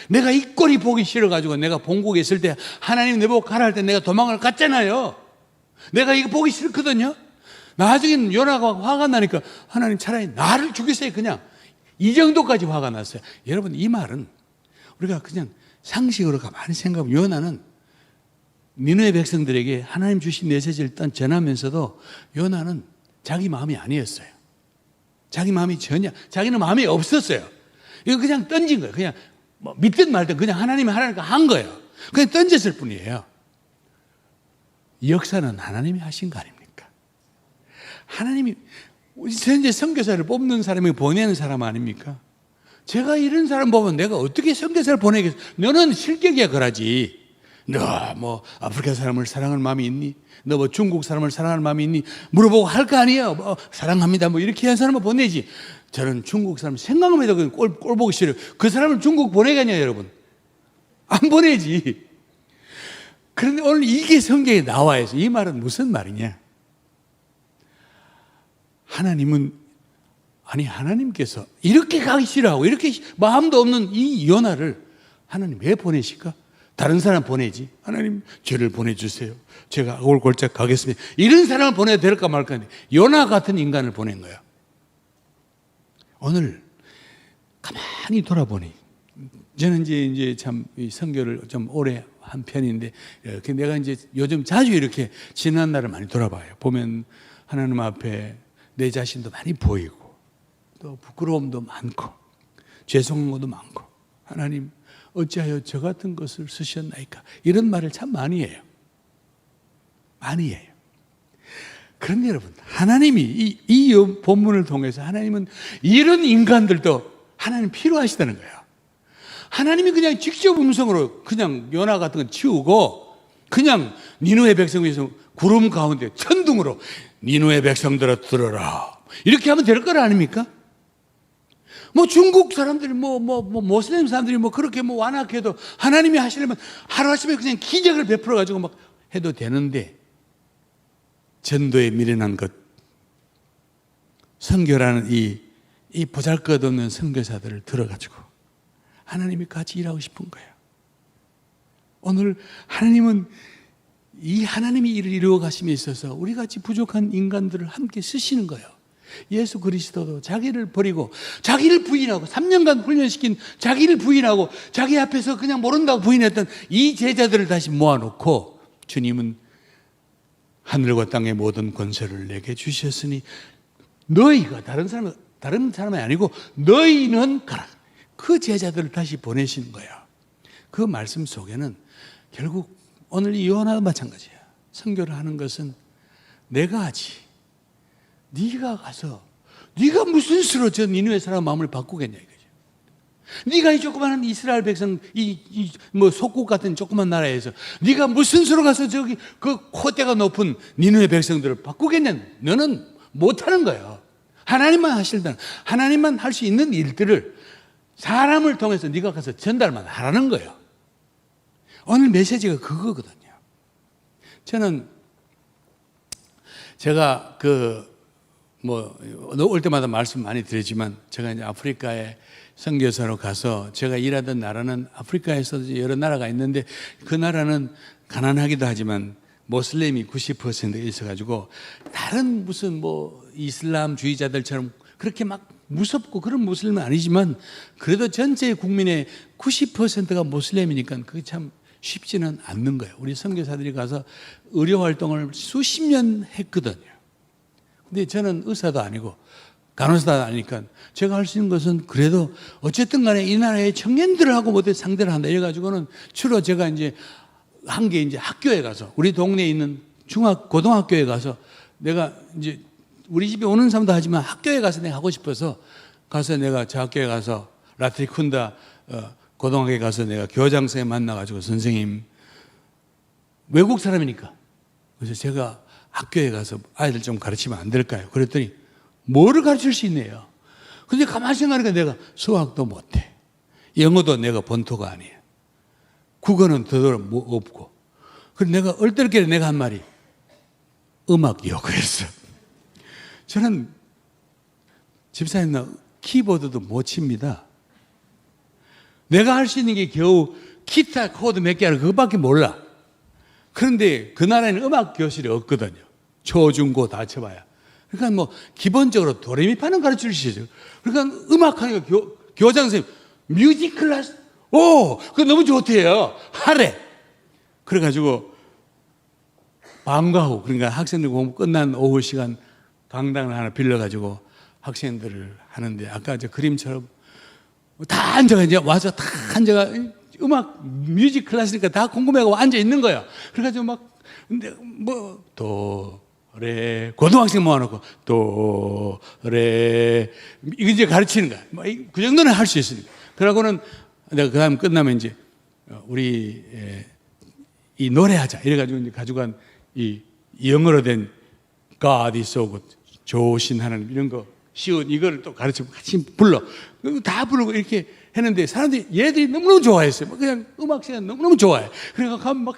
내가 이 꼴이 보기 싫어가지고 내가 본국에 있을 때 하나님 내보고 가라 할 때 내가 도망을 갔잖아요. 내가 이거 보기 싫거든요. 나중에는 요나가 화가 나니까 하나님 차라리 나를 죽이세요. 그냥 이 정도까지 화가 났어요. 여러분 이 말은 우리가 그냥 상식으로 가만히 생각하면 요나는 니느웨 백성들에게 하나님 주신 메시지를 일단 전하면서도 요나는 자기 마음이 아니었어요. 자기 마음이 전혀, 자기는 마음이 없었어요. 이거 그냥 던진 거예요. 그냥 뭐 믿든 말든 그냥 하나님이 하라니까 한 거예요. 그냥 던졌을 뿐이에요. 역사는 하나님이 하신 거 아닙니까? 하나님이 현재 선교사를 뽑는 사람이 보내는 사람 아닙니까? 제가 이런 사람 보면 내가 어떻게 선교사를 보내겠어? 너는 실격이야 그러지. 너 뭐 아프리카 사람을 사랑하는 마음이 있니? 너 뭐 중국 사람을 사랑하는 마음이 있니? 물어보고 할 거 아니에요. 뭐 사랑합니다. 뭐 이렇게 한 사람은 보내지. 저는 중국 사람 생각만 해도 꼴 보기 싫어요. 그 사람을 중국 보내겠냐 여러분? 안 보내지. 그런데 오늘 이게 성경에 나와 있어. 이 말은 무슨 말이냐? 하나님께서 이렇게 가기 싫어하고 이렇게 마음도 없는 이 요나를 하나님 왜 보내실까? 다른 사람 보내지. 하나님 저를 보내주세요. 제가 골골짝 가겠습니다. 이런 사람을 보내도 될까 말까 하는데 요나 같은 인간을 보낸 거야. 오늘 가만히 돌아보니 저는 이제 참 선교를 좀 오래 한 편인데 내가 이제 요즘 자주 이렇게 지난 날을 많이 돌아봐요. 보면 하나님 앞에 내 자신도 많이 보이고 또 부끄러움도 많고 죄송한 것도 많고 하나님 어찌하여 저 같은 것을 쓰셨나이까 이런 말을 참 많이 해요. 많이 해요. 그런데 여러분 하나님이 이 본문을 통해서 하나님은 이런 인간들도 하나님 필요하시다는 거예요. 하나님이 그냥 직접 음성으로 그냥 요나 같은 건 치우고 그냥 니느웨 백성에서 구름 가운데 천둥으로 니느웨 백성들아 들어라 이렇게 하면 될 거 아닙니까? 뭐 중국 사람들이 모슬림 사람들이 그렇게 완악해도 하나님이 하시려면 하루아침에 그냥 기적을 베풀어 가지고 막 해도 되는데 전도에 미련한 것 선교라는 이 보잘것없는 선교사들을 들어가지고 하나님이 같이 일하고 싶은 거예요. 오늘 하나님은 이 하나님이 일을 이루어 가심에 있어서 우리 같이 부족한 인간들을 함께 쓰시는 거예요. 예수 그리스도도 자기를 버리고 자기를 부인하고 3년간 훈련시킨 자기를 부인하고 자기 앞에서 그냥 모른다고 부인했던 이 제자들을 다시 모아놓고 주님은 하늘과 땅의 모든 권세를 내게 주셨으니 너희가 다른 사람이 아니고 너희는 가라. 그 제자들을 다시 보내신 거예요. 그 말씀 속에는 결국 오늘 이 요나도 마찬가지야. 선교를 하는 것은 내가 하지. 네가 가서 네가 무슨 수로 저 니느웨 사람 마음을 바꾸겠냐 이거죠. 네가 이 조그마한 이스라엘 백성 뭐 속국 같은 조그만 나라에서 네가 무슨 수로 가서 저기 그 콧대가 높은 니느웨 백성들을 바꾸겠냐. 너는 못하는 거예요. 하나님만 하실다는 하나님만 할 수 있는 일들을 사람을 통해서 네가 가서 전달만 하라는 거예요. 오늘 메시지가 그거거든요. 제가 올 때마다 말씀 많이 드리지만 제가 이제 아프리카에 선교사로 가서 제가 일하던 나라는 아프리카에서 여러 나라가 있는데 그 나라는 가난하기도 하지만 모슬렘이 90% 있어가지고 다른 무슨 이슬람주의자들처럼 그렇게 막 무섭고 그런 모슬렘은 아니지만 그래도 전체 국민의 90%가 모슬렘이니까 그게 참 쉽지는 않는 거예요. 우리 선교사들이 가서 의료 활동을 수십 년 했거든요. 근데 저는 의사도 아니고 간호사도 아니니까 제가 할 수 있는 것은 그래도 어쨌든 간에 이 나라의 청년들하고 모두 상대를 한다. 이래가지고는 주로 제가 이제 한 게 이제 학교에 가서 우리 동네에 있는 고등학교에 가서 내가 이제 우리 집에 오는 사람도 하지만 학교에 가서 내가 하고 싶어서 내가 저 학교에 가서 라트리쿤다 고등학교에 가서 내가 교장 선생님 만나가지고 선생님 외국 사람이니까 그래서 제가 학교에 가서 아이들 좀 가르치면 안 될까요? 그랬더니 뭐를 가르칠 수 있네요. 근데 가만히 생각하니까 내가 수학도 못해. 영어도 내가 본토가 아니에요. 국어는 더더러 없고. 그래서 내가 얼떨결에 내가 한 말이 음악이요 그랬어. 저는 집사님 나 키보드도 못 칩니다. 내가 할 수 있는 게 겨우 기타 코드 몇 개 하는 그것밖에 몰라. 그런데 그 나라에는 음악 교실이 없거든요. 초, 중, 고 다 쳐봐야. 그러니까 기본적으로 도레미파는 가르쳐 주시죠. 그러니까 음악하니까 교장 선생님 뮤직 클래스 그거 너무 좋대요. 하래. 그래가지고 방과 후, 그러니까 학생들 공부 끝난 오후 시간 강당을 하나 빌려가지고 학생들을 하는데 아까 저 그림처럼 다 앉아가 이제 와서 다 앉아가 음악 뮤직 클래스니까 다 궁금해하고 앉아 있는 거야. 그래가지고 막 근데 뭐 도레 고등학생 모아놓고 도레 이거 이제 가르치는 거야. 뭐 그 정도는 할 수 있으니까. 그러고는 내가 그 다음 끝나면 이제 우리 이 노래하자 이래가지고 이제 가져간 이 영어로 된 God is so good 좋으신 하나님 이런 거 쉬운 이거를 또 가르치고 같이 불러 다 부르고 이렇게 했는데 사람들이 얘들이 너무너무 좋아했어요. 그냥 음악 시간 너무너무 좋아해. 그러니까 가면 막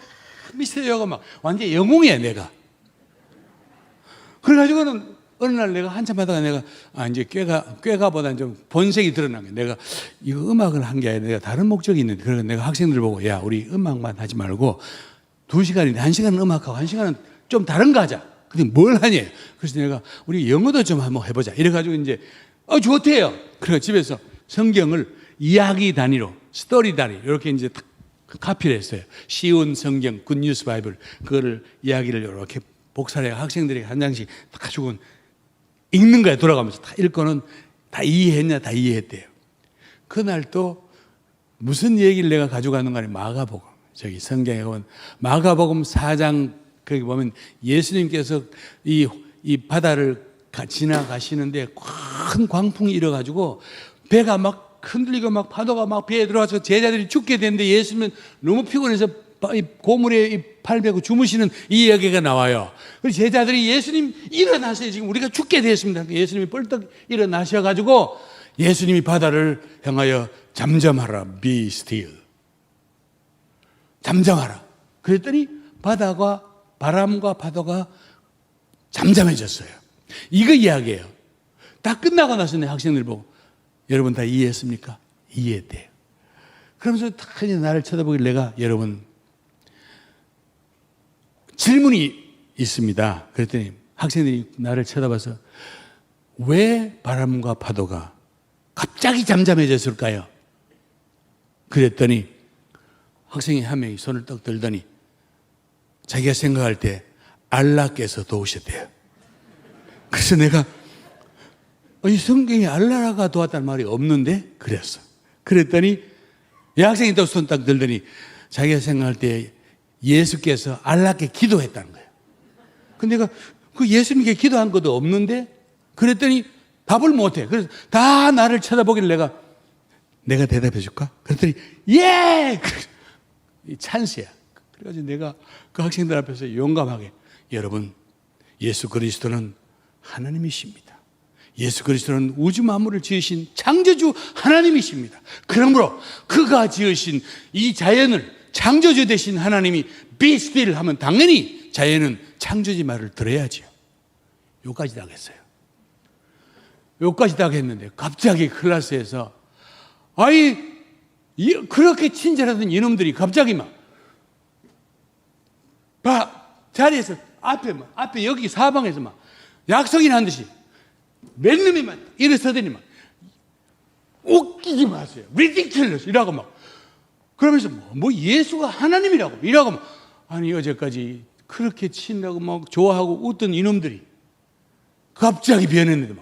미스터리가 막 완전 영웅이야 내가. 그래가지고는 어느 날 내가 한참 하다가 내가 이제 꾀가보다는 좀 본색이 드러난 거야. 내가 이거 음악을 한 게 아니라 내가 다른 목적이 있는데 그래서 내가 학생들 보고 야 우리 음악만 하지 말고 2시간인데 1시간은 음악하고 1시간은 좀 다른 거 하자. 근데 뭘 하냐? 그래서 내가 우리 영어도 좀 한번 해보자. 이래가지고 이제 좋대요. 그래서 집에서 성경을 이야기 단위로 스토리 단위 이렇게 이제 딱 카피를 했어요. 쉬운 성경 굿뉴스 바이블 그거를 이야기를 이렇게 복사해 학생들이 한 장씩 딱 가지고 읽는 거야. 돌아가면서 다 읽고는 다 이해했냐? 다 이해했대요. 그날 또 무슨 얘기를 내가 가져가는 거니 마가복음. 저기 성경에 보면 마가복음 4장 거기 보면 예수님께서 이 바다를 지나가시는데 큰 광풍이 일어가지고 배가 막 흔들리고 막 파도가 막 배에 들어와서 제자들이 죽게 되는데 예수님은 너무 피곤해서 고물에 팔 베고 주무시는 이 이야기가 나와요. 그래서 제자들이 예수님 일어나세요. 지금 우리가 죽게 되었습니다. 예수님이 벌떡 일어나셔가지고 예수님이 바다를 향하여 잠잠하라. Be still. 잠잠하라. 그랬더니 바람과 파도가 잠잠해졌어요. 이거 이야기예요. 다 끝나고 나서 내 학생들 보고 여러분 다 이해했습니까? 이해했대요. 그러면서 다 나를 쳐다보길래 내가 여러분 질문이 있습니다. 그랬더니 학생들이 나를 쳐다봐서 왜 바람과 파도가 갑자기 잠잠해졌을까요? 그랬더니 학생이 한 명이 손을 떡 들더니 자기가 생각할 때 알라께서 도우셨대요. 그래서 내가 이 성경에 알라가 도왔다는 말이 없는데 그랬어. 그랬더니 이 학생이 또 손 딱 들더니 자기가 생각할 때 예수께서 알라께 기도했다는 거예요. 근데 내가 그 예수님께 기도한 것도 없는데 그랬더니 답을 못해. 그래서 다 나를 쳐다보길래 내가 대답해 줄까? 그랬더니 예! 이 찬스야. 그래가지고 내가 그 학생들 앞에서 용감하게 여러분 예수 그리스도는 하나님이십니다. 예수 그리스도는 우주 만물을 지으신 창조주 하나님이십니다. 그러므로 그가 지으신 이 자연을 창조주 되신 하나님이 be still 하면 당연히 자연은 창조주 말을 들어야죠. 여기까지 다 했어요. 여기까지 다 했는데 갑자기 클래스에서 그렇게 친절하던 이놈들이 갑자기 자리에서 앞에 여기 사방에서 약속이나 한 듯이 몇 놈이 일어서더니 웃기지 마세요. ridiculous 이라고 그러면서 예수가 하나님이라고 이라고 아니 어제까지 그렇게 친다고 좋아하고 웃던 이놈들이 갑자기 변했는데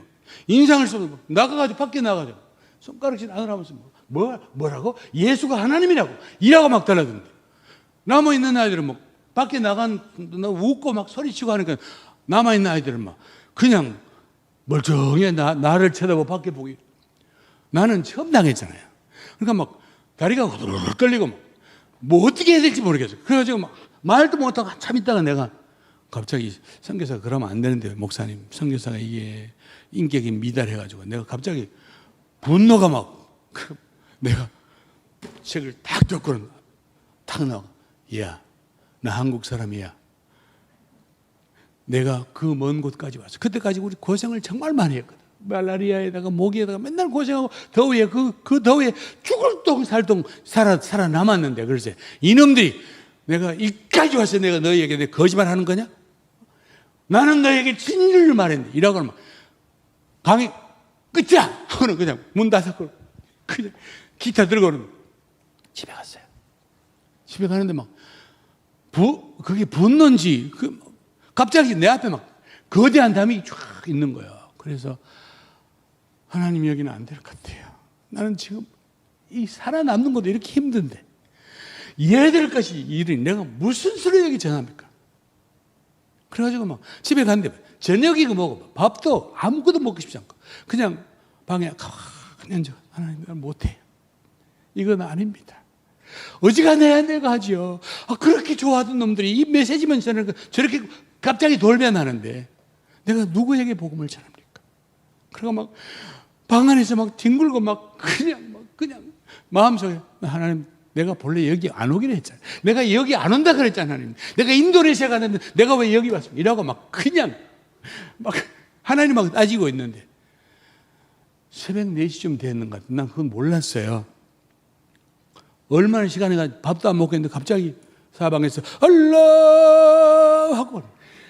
인상을 써서 나가가지고 밖에 나가서 손가락질 안 하면서 뭐라고? 예수가 하나님이라고 이라고 달라든데 남아있는 아이들은 밖에 웃고 소리치고 하니까 남아있는 아이들은 그냥 멀쩡해 나를 쳐다보고 밖에 보기. 나는 처음 당했잖아요. 그러니까 다리가 후들후들 떨리고 어떻게 해야 될지 모르겠어요. 그래가지고 말도 못하고 한참 있다가 내가 갑자기 선교사가 그러면 안 되는데 목사님 선교사가 이게 인격이 미달해가지고 내가 갑자기 분노가 내가 책을 딱 줬거든. 탁 나와. 야, 나 한국 사람이야. 내가 그 먼 곳까지 왔어. 그때까지 우리 고생을 정말 많이 했거든. 말라리아에다가 모기에다가 맨날 고생하고 더위에 그 더위에 죽을 똥 살똥 살아남았는데 그래서 이놈들이 내가 이까지 와서 내가 너희에게 내 거짓말 하는 거냐? 나는 너희에게 진리를 말했는데 이라고 강의 끝이야 하고는 그냥 문 닫았고 그냥 기타 들고는 집에 갔어요. 집에 가는데 그게 분노인지 갑자기 내 앞에 막 거대한 담이 쫙 있는 거야. 그래서 하나님 여기는 안 될 것 같아요. 나는 지금 이 살아남는 것도 이렇게 힘든데 얘들 것이 일이 내가 무슨 수로 여기 전합니까? 그래가지고 막 집에 갔는데 저녁이고 뭐고 밥도 아무것도 먹고 싶지 않고 그냥 방에 가만히 앉아. 하나님 나 못해요. 이건 아닙니다. 어지간해야 내가 하지요. 그렇게 좋아하던 놈들이 이 메시지만 전하니까 저렇게 갑자기 돌변하는데 내가 누구에게 복음을 전합니까? 그리고 막 방 안에서 막 뒹굴고 막 그냥 마음속에 하나님 내가 본래 여기 안 오기로 했잖아. 내가 여기 안 온다 그랬잖아. 하나님. 내가 인도네시아 갔는데 내가 왜 여기 왔어? 이라고 막 그냥 막 하나님 막 따지고 있는데 새벽 4시쯤 됐는 것 같아. 난 그건 몰랐어요. 얼마나 시간이 가 밥도 안 먹고 있는데 갑자기 사방에서 알라 하고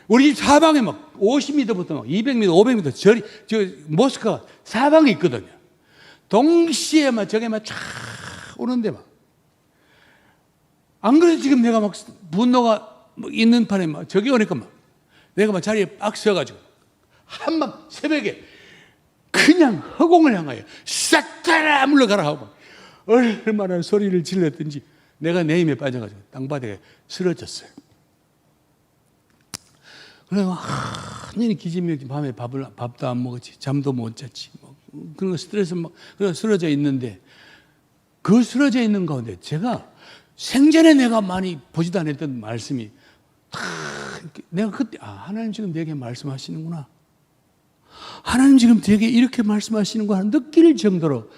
우리 집 사방에 막 50m부터 막 200m, 500m 절이 저 모스크가 사방에 있거든요. 동시에 막 저게 막 쫙 오는데 막 안 그래도 지금 내가 막 분노가 있는 판에 막 저기 오니까 막 내가 막 자리에 빡 서가지고 한밤 새벽에 그냥 허공을 향하여 싹다라 물러가라 하고 얼마나 소리를 질렀든지 내가 내 힘에 빠져가지고 땅바닥에 쓰러졌어요. 그래서 완전히 기진맥진 밤에 밥도 안 먹었지 잠도 못 잤지 뭐 그런 거 스트레스 막 쓰러져 있는데 그 쓰러져 있는 가운데 제가 생전에 내가 많이 보지도 않았던 말씀이 다 내가 그때 하나님 지금 내게 말씀하시는구나. 하나님 지금 되게 이렇게 말씀하시는구나 느낄 정도로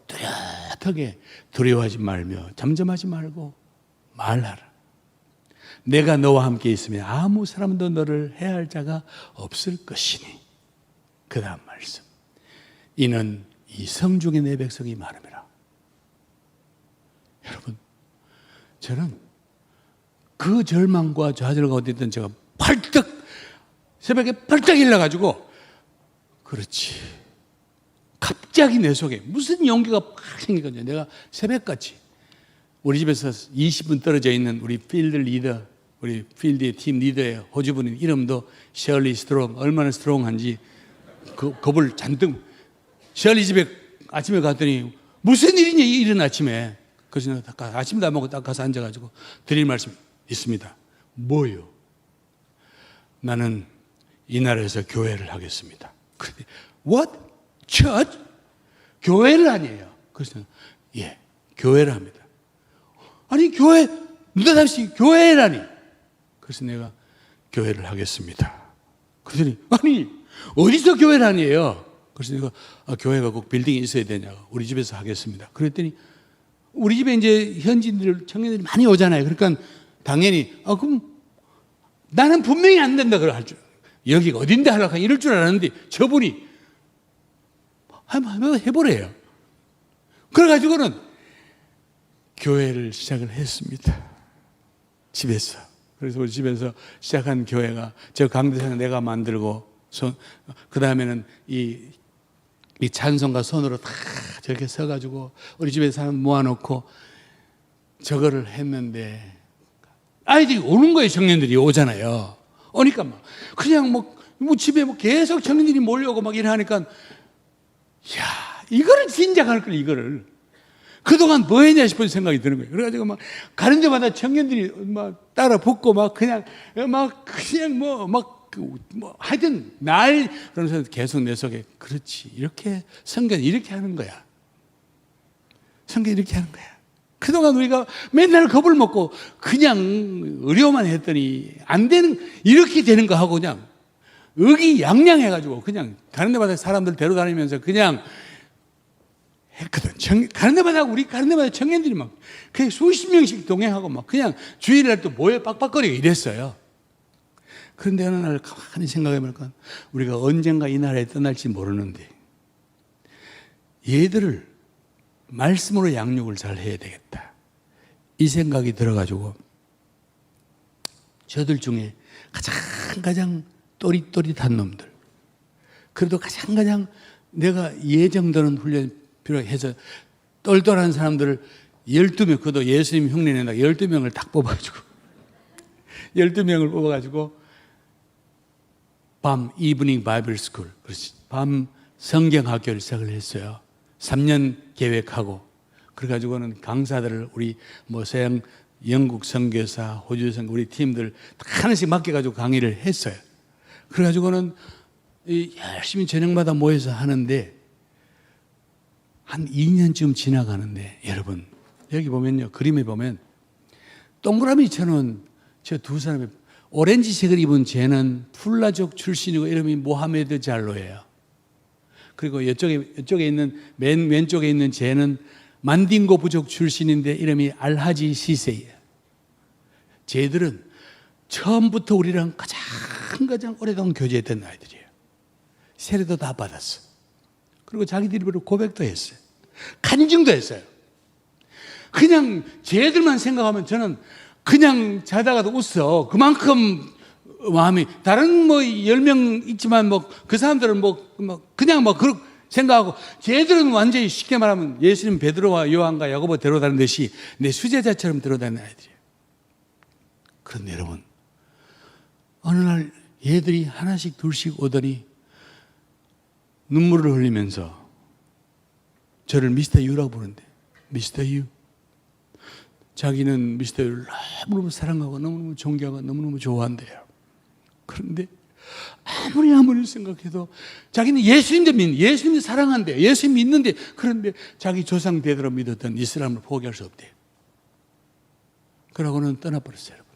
뚜렷하게 두려워하지 말며 잠잠하지 말고 말하라. 내가 너와 함께 있으면 아무 사람도 너를 해할 자가 없을 것이니. 그 다음 말씀. 이는 이 성중에 내 백성이 많음이라. 여러분, 저는 그 절망과 좌절 가운데 있던 제가 새벽에 펄떡 일어나가지고 그렇지. 갑자기 내 속에 무슨 용기가 팍 생기거든요. 내가 새벽같이 우리 집에서 20분 떨어져 있는 우리 필드 리더, 우리 필드의 팀 리더의 호주분인 이름도 셜리 스트롱, 얼마나 스트롱한지 겁을 잔뜩. 셜리 집에 아침에 갔더니 무슨 일이냐 이른 아침에. 그래서 내가 아침도 안 먹고 딱 가서 앉아가지고 드릴 말씀 있습니다. 뭐요? 나는 이 나라에서 교회를 하겠습니다. 그런데 what? church? 교회를 아니에요. 그래서 예, 교회를 합니다. 아니 교회 느닷없이 교회라니. 그래서 내가 교회를 하겠습니다. 그랬더니 아니 어디서 교회를 아니에요? 그래서 내가 교회가 꼭 빌딩이 있어야 되냐고. 우리 집에서 하겠습니다. 그랬더니 우리 집에 이제 현지인들 청년들이 많이 오잖아요. 그러니까 당연히 그럼 나는 분명히 안 된다 그럴 줄. 여기가 어딘데 하려고 이럴 줄 알았는데 저분이 한번 해보래요. 그래가지고는 교회를 시작을 했습니다. 집에서. 그래서 우리 집에서 시작한 교회가 저 강대상 내가 만들고 그 다음에는 이 찬송가 손으로 다 저렇게 서가지고 우리 집에 사람 모아놓고 저거를 했는데 아이들이 오는 거예요. 청년들이 오잖아요. 오니까 막 그냥 뭐 집에 뭐 계속 청년들이 몰려오고 막 이러니까 야 이거를 진작 할 걸 이거를 그동안 뭐 했냐 싶은 생각이 드는 거예요. 그래가지고 막 가는 데마다 청년들이 막 따라 붙고 막 그냥 하여튼 그러면서 계속 내 속에 그렇지 이렇게 성경 이렇게 하는 거야. 성경 이렇게 하는 거야. 그동안 우리가 맨날 겁을 먹고 그냥 의료만 했더니 안 되는 이렇게 되는 거 하고 그냥 의기양양해가지고 그냥 가는 데마다 사람들 데려다니면서 그냥 했거든. 가는 데마다 청년들이 막 그냥 수십 명씩 동행하고 막 그냥 주일날 또 모여 빡빡거리고 이랬어요. 그런데 어느 날 가만히 생각해보니까 우리가 언젠가 이 나라에 떠날지 모르는데 얘들을 말씀으로 양육을 잘 해야 되겠다. 이 생각이 들어가지고 저들 중에 가장 또릿또릿한 놈들 그래도 가장 내가 예정되는 훈련 필요해서 똘똘한 사람들을 12명, 그것도 예수님 흉내낸다 12명을 딱 뽑아가지고 12명을 뽑아가지고 밤 이브닝 바이블 스쿨, 밤 성경학교를 시작을 했어요. 3년 계획하고 그래가지고는 강사들을 우리 뭐 서양 영국 선교사, 호주 선교 우리 팀들 하나씩 맡겨가지고 강의를 했어요. 그래가지고는 열심히 저녁마다 모여서 하는데 한 2년쯤 지나가는데 여러분 여기 보면요, 그림에 보면 동그라미처럼 저 두 사람이 오렌지색을 입은 쟤는 풀라족 출신이고 이름이 모하메드 잘로예요. 그리고 이쪽에 있는 맨 왼쪽에 있는 쟤는 만딩고 부족 출신인데 이름이 알하지 시세예요. 쟤들은 처음부터 우리랑 가장 오래동안 교제했던 아이들이에요. 세례도 다 받았어. 그리고 자기들이 고백도 했어요. 간증도 했어요. 그냥 쟤들만 생각하면 저는 그냥 자다가도 웃어. 그만큼 마음이 다른 뭐 10명 있지만 뭐 그 사람들은 그냥 그렇게 생각하고 쟤들은 완전히 쉽게 말하면 예수님 베드로와 요한과 야고보 데려다니는 듯이 내 수제자처럼 데려다니는 아이들이에요. 그런데 여러분 어느 날 얘들이 하나씩 둘씩 오더니 눈물을 흘리면서 저를 미스터 유라고 부르는데 미스터 유. 자기는 미스터 유를 너무너무 사랑하고 너무너무 존경하고 너무너무 좋아한대요. 그런데 아무리 생각해도 자기는 예수님도 사랑한대요. 예수님 믿는데 그런데 자기 조상 대대로 믿었던 이슬람을 포기할 수 없대요. 그러고는 떠나버렸어요. 여러분.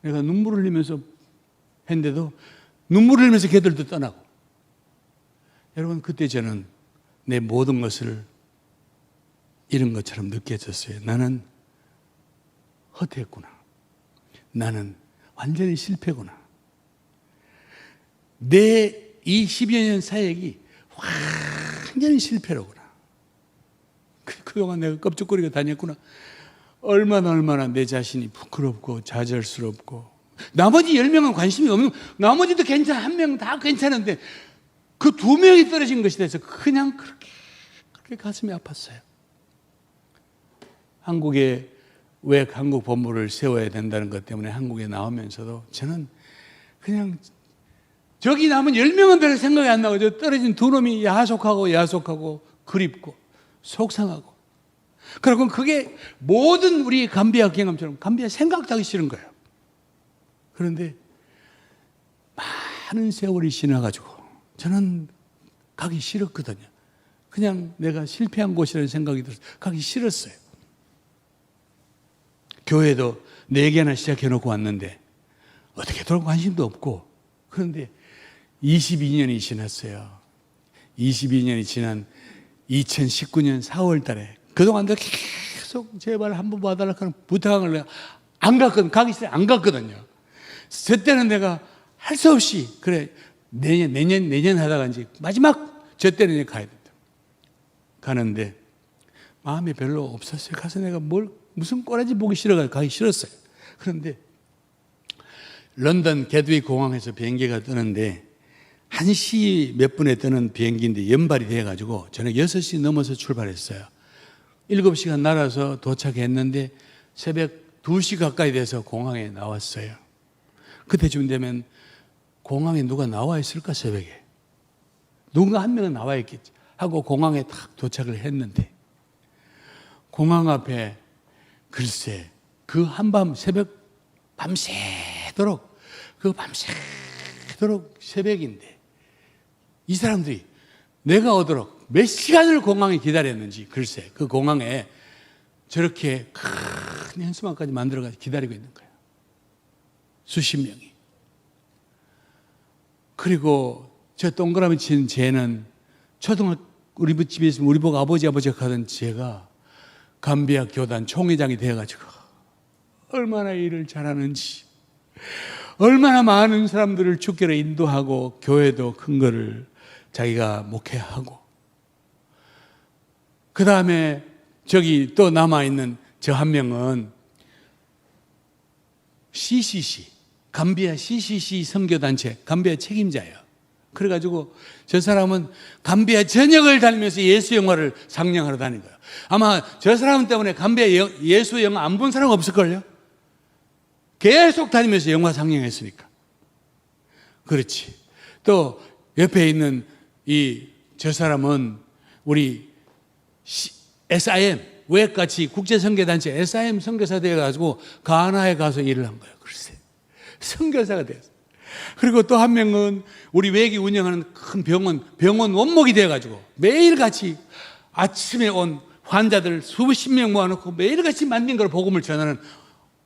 내가 눈물을 흘리면서 했는데도 눈물을 흘리면서 걔들도 떠나고 여러분 그때 저는 내 모든 것을 잃은 것처럼 느껴졌어요. 나는 허태했구나. 나는 완전히 실패구나. 내 이 10여 년 사역이 완전히 실패로구나. 그동안 내가 껍죽거리고 다녔구나. 얼마나 내 자신이 부끄럽고 좌절스럽고 나머지 10명은 관심이 없는 나머지도 괜찮아. 한 명 다 괜찮은데 그 2명이 떨어진 것이 돼서 그냥 그렇게 가슴이 아팠어요. 한국에 왜 한국 본부를 세워야 된다는 것 때문에 한국에 나오면서도 저는 그냥 저기 남은 10명은 별로 생각이 안 나고 저 떨어진 2놈이 야속하고 그립고 속상하고 그리고 그게 모든 우리 감비아 경험처럼 감비아 생각도 하기 싫은 거예요. 그런데 많은 세월이 지나가지고 저는 가기 싫었거든요. 그냥 내가 실패한 곳이라는 생각이 들어서 가기 싫었어요. 교회도 4개나 시작해놓고 왔는데 어떻게 돌아올 관심도 없고 그런데 22년이 지났어요. 22년이 지난 2019년 4월 달에 그동안 내가 계속 제발 한번 봐달라고 부탁을 내가 안 갔거든요. 가기 싫어 안 갔거든요. 저 때는 내가 할 수 없이 그래 내년 하다가 이제 마지막 저 때는 이제 가야 된다. 가는데 마음이 별로 없었어요. 가서 내가 무슨 꼬라지 보기 싫어가지고 가기 싫었어요. 그런데 런던 게드윅 공항에서 비행기가 뜨는데 1시 몇 분에 뜨는 비행기인데 연발이 돼가지고 저녁 6시 넘어서 출발했어요. 7시간 날아서 도착했는데 새벽 2시 가까이 돼서 공항에 나왔어요. 그때쯤 되면 공항에 누가 나와 있을까 새벽에. 누군가 한 명은 나와 있겠지 하고 공항에 딱 도착을 했는데 공항 앞에 글쎄 그 한밤 새벽 밤새도록 새벽인데 이 사람들이 내가 오도록 몇 시간을 공항에 기다렸는지 글쎄 그 공항에 저렇게 큰 현수막까지 만들어가지고 기다리고 있는 거예요. 수십 명이. 그리고 저 동그라미 친 쟤는 초등학교 우리 집에 있으면 우리 보고 아버지 하던 쟤가 감비아 교단 총회장이 되어가지고 얼마나 일을 잘하는지 얼마나 많은 사람들을 주께로 인도하고 교회도 큰 거를 자기가 목회하고 그 다음에 저기 또 남아있는 저 한 명은 CCC 감비아 CCC 선교단체 감비아 책임자예요. 그래가지고 저 사람은 감비아 전역을 다니면서 예수 영화를 상영하러 다닌 거예요. 아마 저 사람 때문에 감비아 예수 영화 안 본 사람 없을걸요? 계속 다니면서 영화 상영했으니까. 그렇지. 또 옆에 있는 저 사람은 우리 SIM, 외같이 국제선교단체 SIM 선교사 되어가지고 가나에 가서 일을 한 거예요. 글쎄. 선교사가 되었어요. 그리고 또 한 명은 우리 외기 운영하는 큰 병원 원목이 되어가지고 매일같이 아침에 온 환자들 수십 명 모아놓고 매일같이 만든 걸 복음을 전하는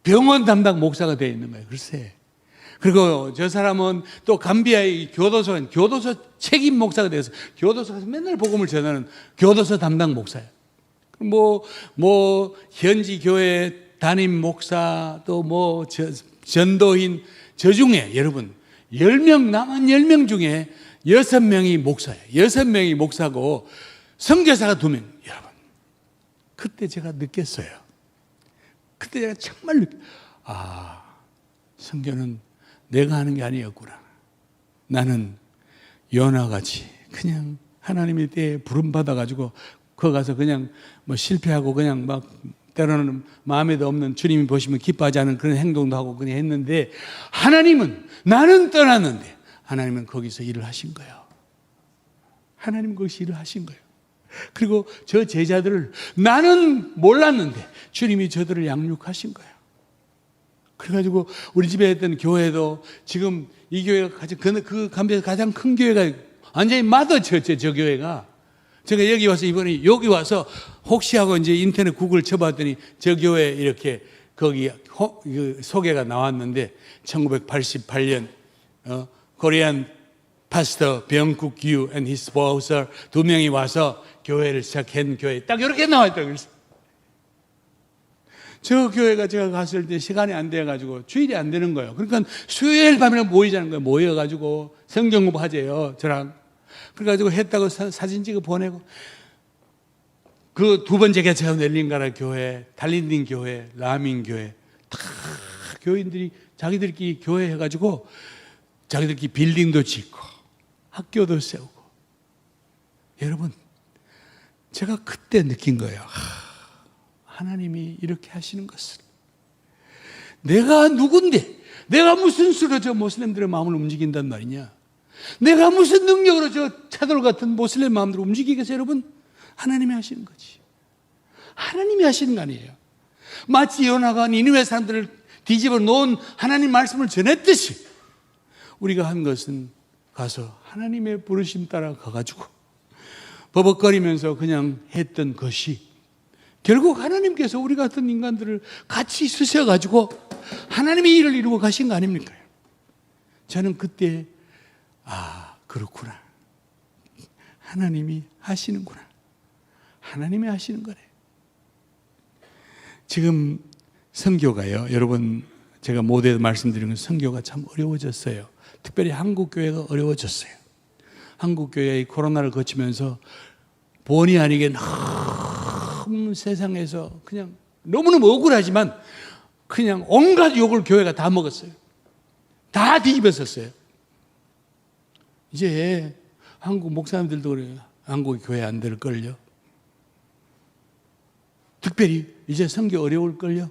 병원 담당 목사가 되어 있는 거예요. 글쎄. 그리고 저 사람은 또 감비아의 교도소 책임 목사가 되어서 교도소에서 맨날 복음을 전하는 교도소 담당 목사예요. 현지 교회 담임 목사, 또 전도인, 저 중에 여러분, 10명, 남은 10명 중에 6명이 목사예요. 6명이 목사고, 선교사가 2명. 여러분, 그때 제가 느꼈어요. 그때 제가 정말 선교는 내가 하는 게 아니었구나. 나는 요나같이 그냥 하나님의 때에 부름받아가지고 거기 가서 그냥 실패하고 그냥 막 때로는 마음에도 없는 주님이 보시면 기뻐하지 않은 그런 행동도 하고 그냥 했는데 하나님은 나는 떠났는데 하나님은 거기서 일을 하신 거예요. 하나님은 거기서 일을 하신 거예요. 그리고 저 제자들을 나는 몰랐는데 주님이 저들을 양육하신 거예요. 그래가지고 우리 집에 있던 교회도 지금 이 교회가 그 감비에서 가장 큰 교회가 완전히 마더처치, 저 교회가. 제가 여기 와서 이번에 여기 와서 혹시 하고 이제 인터넷 구글 쳐봤더니 저 교회 이렇게 거기 소개가 나왔는데 1988년 코리안 파스터 병국 유 and his sponsor 2명이 와서 교회를 시작한 교회 딱 이렇게 나와있다고 그랬어요. 저 교회가 제가 갔을 때 시간이 안 돼가지고 주일이 안 되는 거예요. 그러니까 수요일 밤에 모이자는 거예요. 모여가지고 성경 공부하재요, 저랑. 그래가지고 했다고 사진 찍어 보내고. 그 2번째 개척한 넬린가라 교회, 달린딩 교회, 라민 교회 다 교인들이 자기들끼리 교회 해가지고 자기들끼리 빌딩도 짓고 학교도 세우고. 여러분, 제가 그때 느낀 거예요. 하나님이 이렇게 하시는 것을. 내가 누군데, 내가 무슨 수로 저 모슬렘들의 마음을 움직인단 말이냐, 내가 무슨 능력으로 저 차돌 같은 모슬렘 마음들을 움직이겠어요. 여러분, 하나님이 하시는 거지. 하나님이 하시는 거 아니에요. 마치 요나가 니느웨 사람들을 뒤집어 놓은 하나님 말씀을 전했듯이 우리가 한 것은 가서 하나님의 부르심 따라 가가지고 버벅거리면서 그냥 했던 것이 결국 하나님께서 우리 같은 인간들을 같이 쓰셔가지고 하나님의 일을 이루고 가신 거 아닙니까? 저는 그때 그렇구나. 하나님이 하시는구나. 하나님이 하시는 거네. 지금 선교가요, 여러분, 제가 모두에도 말씀드린 건 선교가 참 어려워졌어요. 특별히 한국 교회가 어려워졌어요. 한국 교회의 코로나를 거치면서 본의 아니게 너무 세상에서 그냥 너무너무 억울하지만 그냥 온갖 욕을 교회가 다 먹었어요. 다 뒤집었었어요. 이제 한국 목사님들도 그래요. 한국 교회 안 될걸요. 특별히 이제 선교 어려울걸요.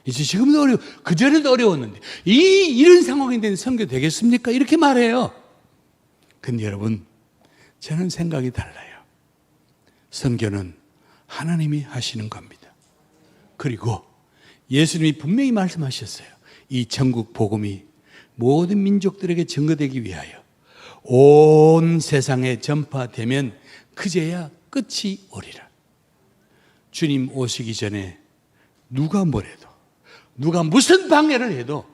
이제 지금도 어려워. 그전에도 어려웠는데 이런 상황인데 선교 되겠습니까? 이렇게 말해요. 근데 여러분, 저는 생각이 달라요. 선교는 하나님이 하시는 겁니다. 그리고 예수님이 분명히 말씀하셨어요. 이 천국 복음이 모든 민족들에게 증거되기 위하여 온 세상에 전파되면 그제야 끝이 오리라. 주님 오시기 전에 누가 뭐래도, 누가 무슨 방해를 해도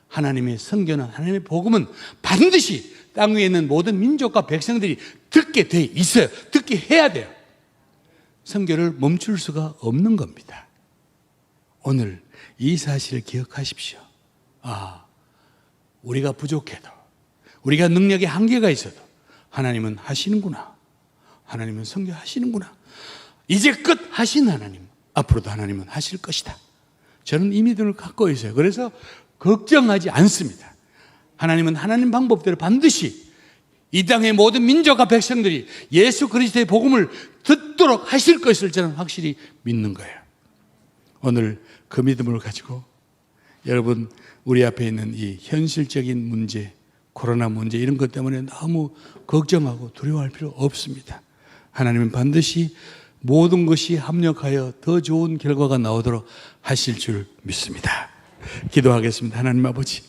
하나님의 선교는, 하나님의 복음은 반드시 땅 위에 있는 모든 민족과 백성들이 듣게 돼 있어요. 듣게 해야 돼요. 선교를 멈출 수가 없는 겁니다. 오늘 이 사실을 기억하십시오. 우리가 부족해도, 우리가 능력에 한계가 있어도 하나님은 하시는구나. 하나님은 선교하시는구나. 이제 끝 하신 하나님, 앞으로도 하나님은 하실 것이다. 저는 이 믿음을 갖고 있어요. 그래서 걱정하지 않습니다. 하나님은 하나님 방법대로 반드시 이 땅의 모든 민족과 백성들이 예수 그리스도의 복음을 듣도록 하실 것을 저는 확실히 믿는 거예요. 오늘 그 믿음을 가지고 여러분, 우리 앞에 있는 이 현실적인 문제, 코로나 문제 이런 것 때문에 너무 걱정하고 두려워할 필요 없습니다. 하나님은 반드시 모든 것이 합력하여 더 좋은 결과가 나오도록 하실 줄 믿습니다. 기도하겠습니다. 하나님 아버지,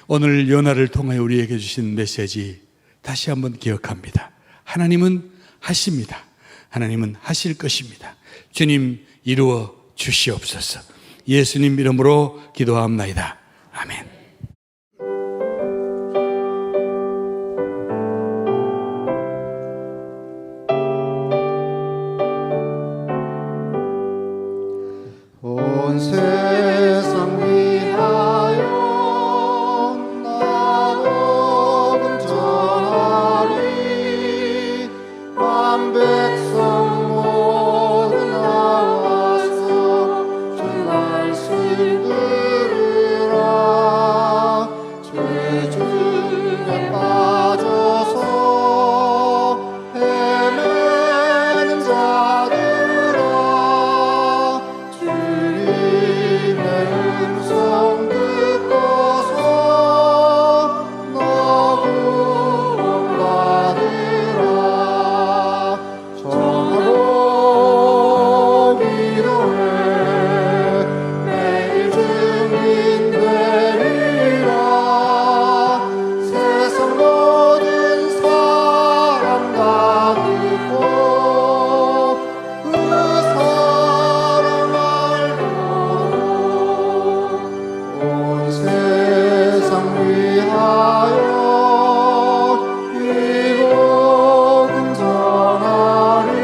오늘 연화를 통하여 우리에게 주신 메시지 다시 한번 기억합니다. 하나님은 하십니다. 하나님은 하실 것입니다. 주님 이루어 주시옵소서. 예수님 이름으로 기도하옵나이다. 아멘. 온 세상 위하여 나 복음 전하리. 만 백성 모두 나와서 주 말씀 들으라. 죄 중에 빠져서 헤매는 자들아, 주님의 음성 듣고서 너 구원받으라. 정하고 기도해 매일 증인 되리라. 세상 모든 사람 다 듣고 그 사랑 알도록 온 세상 위하여 이 복음 전하리.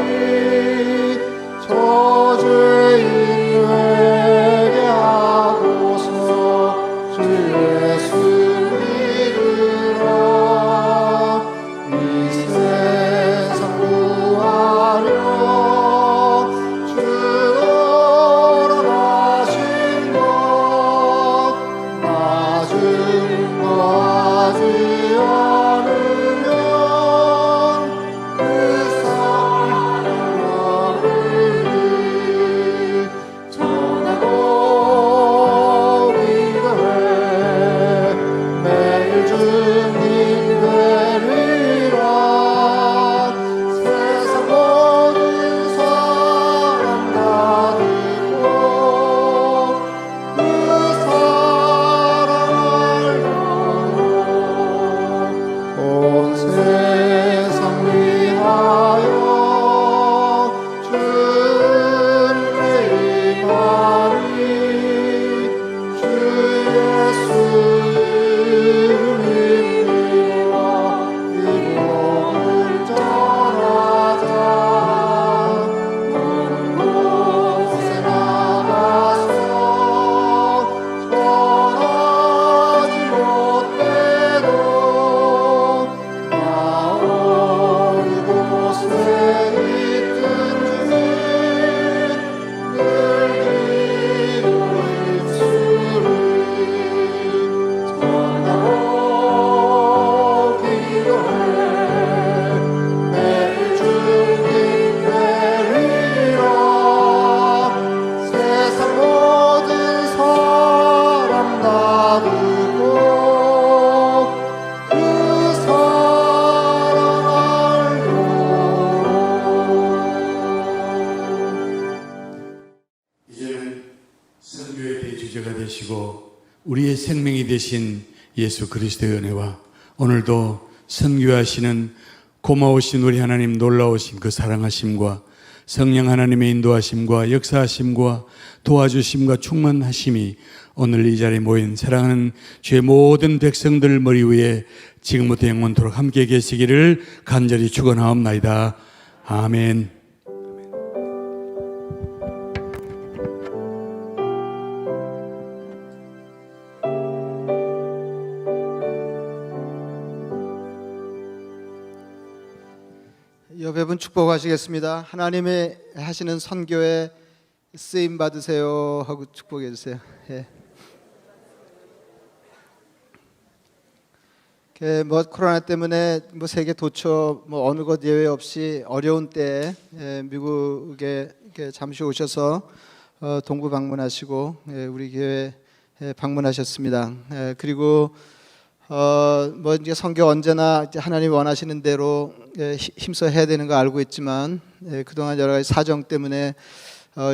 저주인 회개하고서 주 예수 믿으라. 이 세상 구하려 주 오라하신 것 나 증거하지 않으면 그 사랑 얻으리. 전하고 기도해 매일 증인 되리라. 세상 모든 사람 다 듣고 그 사랑 알도록 온 세상 위하여 주님의 임하리. 주 예수 믿으라. 이 복음 전하자. 먼 곳에 나가서 전하지 못해도 나 어느 곳에 있든지 늘 기도 입술을 전하고 기도해 매일 증인 되리라. 세상 모든 사람 다 듣고 그 사랑 알도록. 이제는 선교의 대주제가 되시고 우리의 생명이 되신 예수 그리스도의 은혜와 오늘도 선교하시는 고마우신 우리 하나님 놀라우신 그 사랑하심과 성령 하나님의 인도하심과 역사하심과 도와주심과 충만하심이 오늘 이 자리에 모인 사랑하는 주의 모든 백성들 머리 위에 지금부터 영원토록 함께 계시기를 간절히 축원하옵나이다. 아멘. 옆에 분 축복하시겠습니다. 하나님의 하시는 선교에 쓰임 받으세요 하고 축복해 주세요. 예. 뭐 코로나 때문에 뭐 세계 도처 뭐 어느 곳 예외 없이 어려운 때에 미국에 이렇게 잠시 오셔서 동부 방문하시고 우리 교회 방문하셨습니다. 그리고 뭐 이제 선교 언제나 이제 하나님 원하시는 대로 힘써 해야 되는 거 알고 있지만 그동안 여러 가지 사정 때문에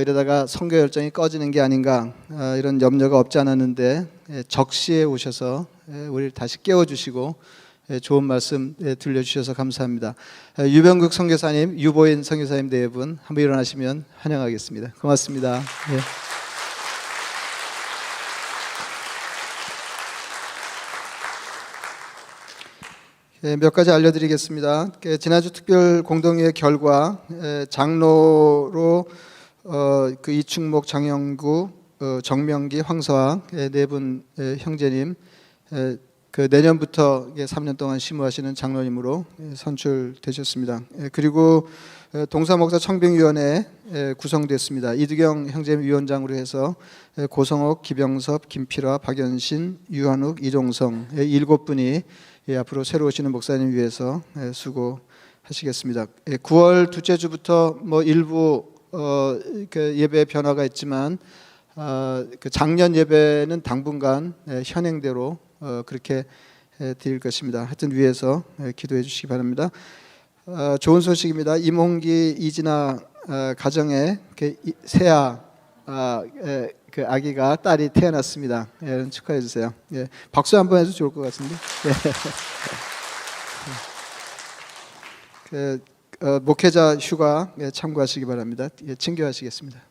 이러다가 선교 열정이 꺼지는 게 아닌가 이런 염려가 없지 않았는데 적시에 오셔서 우리를 다시 깨워주시고 좋은 말씀 들려주셔서 감사합니다. 유병국 선교사님, 유보인 선교사님 네 분 한번 일어나시면 환영하겠습니다. 고맙습니다. 예. 몇 가지 알려드리겠습니다. 지난주 특별 공동회의 결과 장로로 그 이충목, 장영구, 정명기, 황서학 네 분 형제님 그 내년부터 3년 동안 심우하시는 장로님으로 선출되셨습니다. 그리고 동사목사 청빙위원회 구성됐습니다. 이두경 형제님 위원장으로 해서 고성옥, 기병섭, 김필화, 박연신, 유한욱, 이종성 7분이 앞으로 새로 오시는 목사님 위해서 수고하시겠습니다. 9월 둘째 주부터 뭐 일부 그 예배 변화가 있지만 그 작년 예배는 당분간 현행대로 그렇게 드릴 것입니다. 하여튼 위해서 기도해 주시기 바랍니다. 좋은 소식입니다. 임홍기, 이진아 가정에 새아 그 아기가 딸이 태어났습니다. 축하해 주세요. 박수 한번 해도 좋을 것 같은데. 목회자 휴가 참고하시기 바랍니다. 친교하시겠습니다.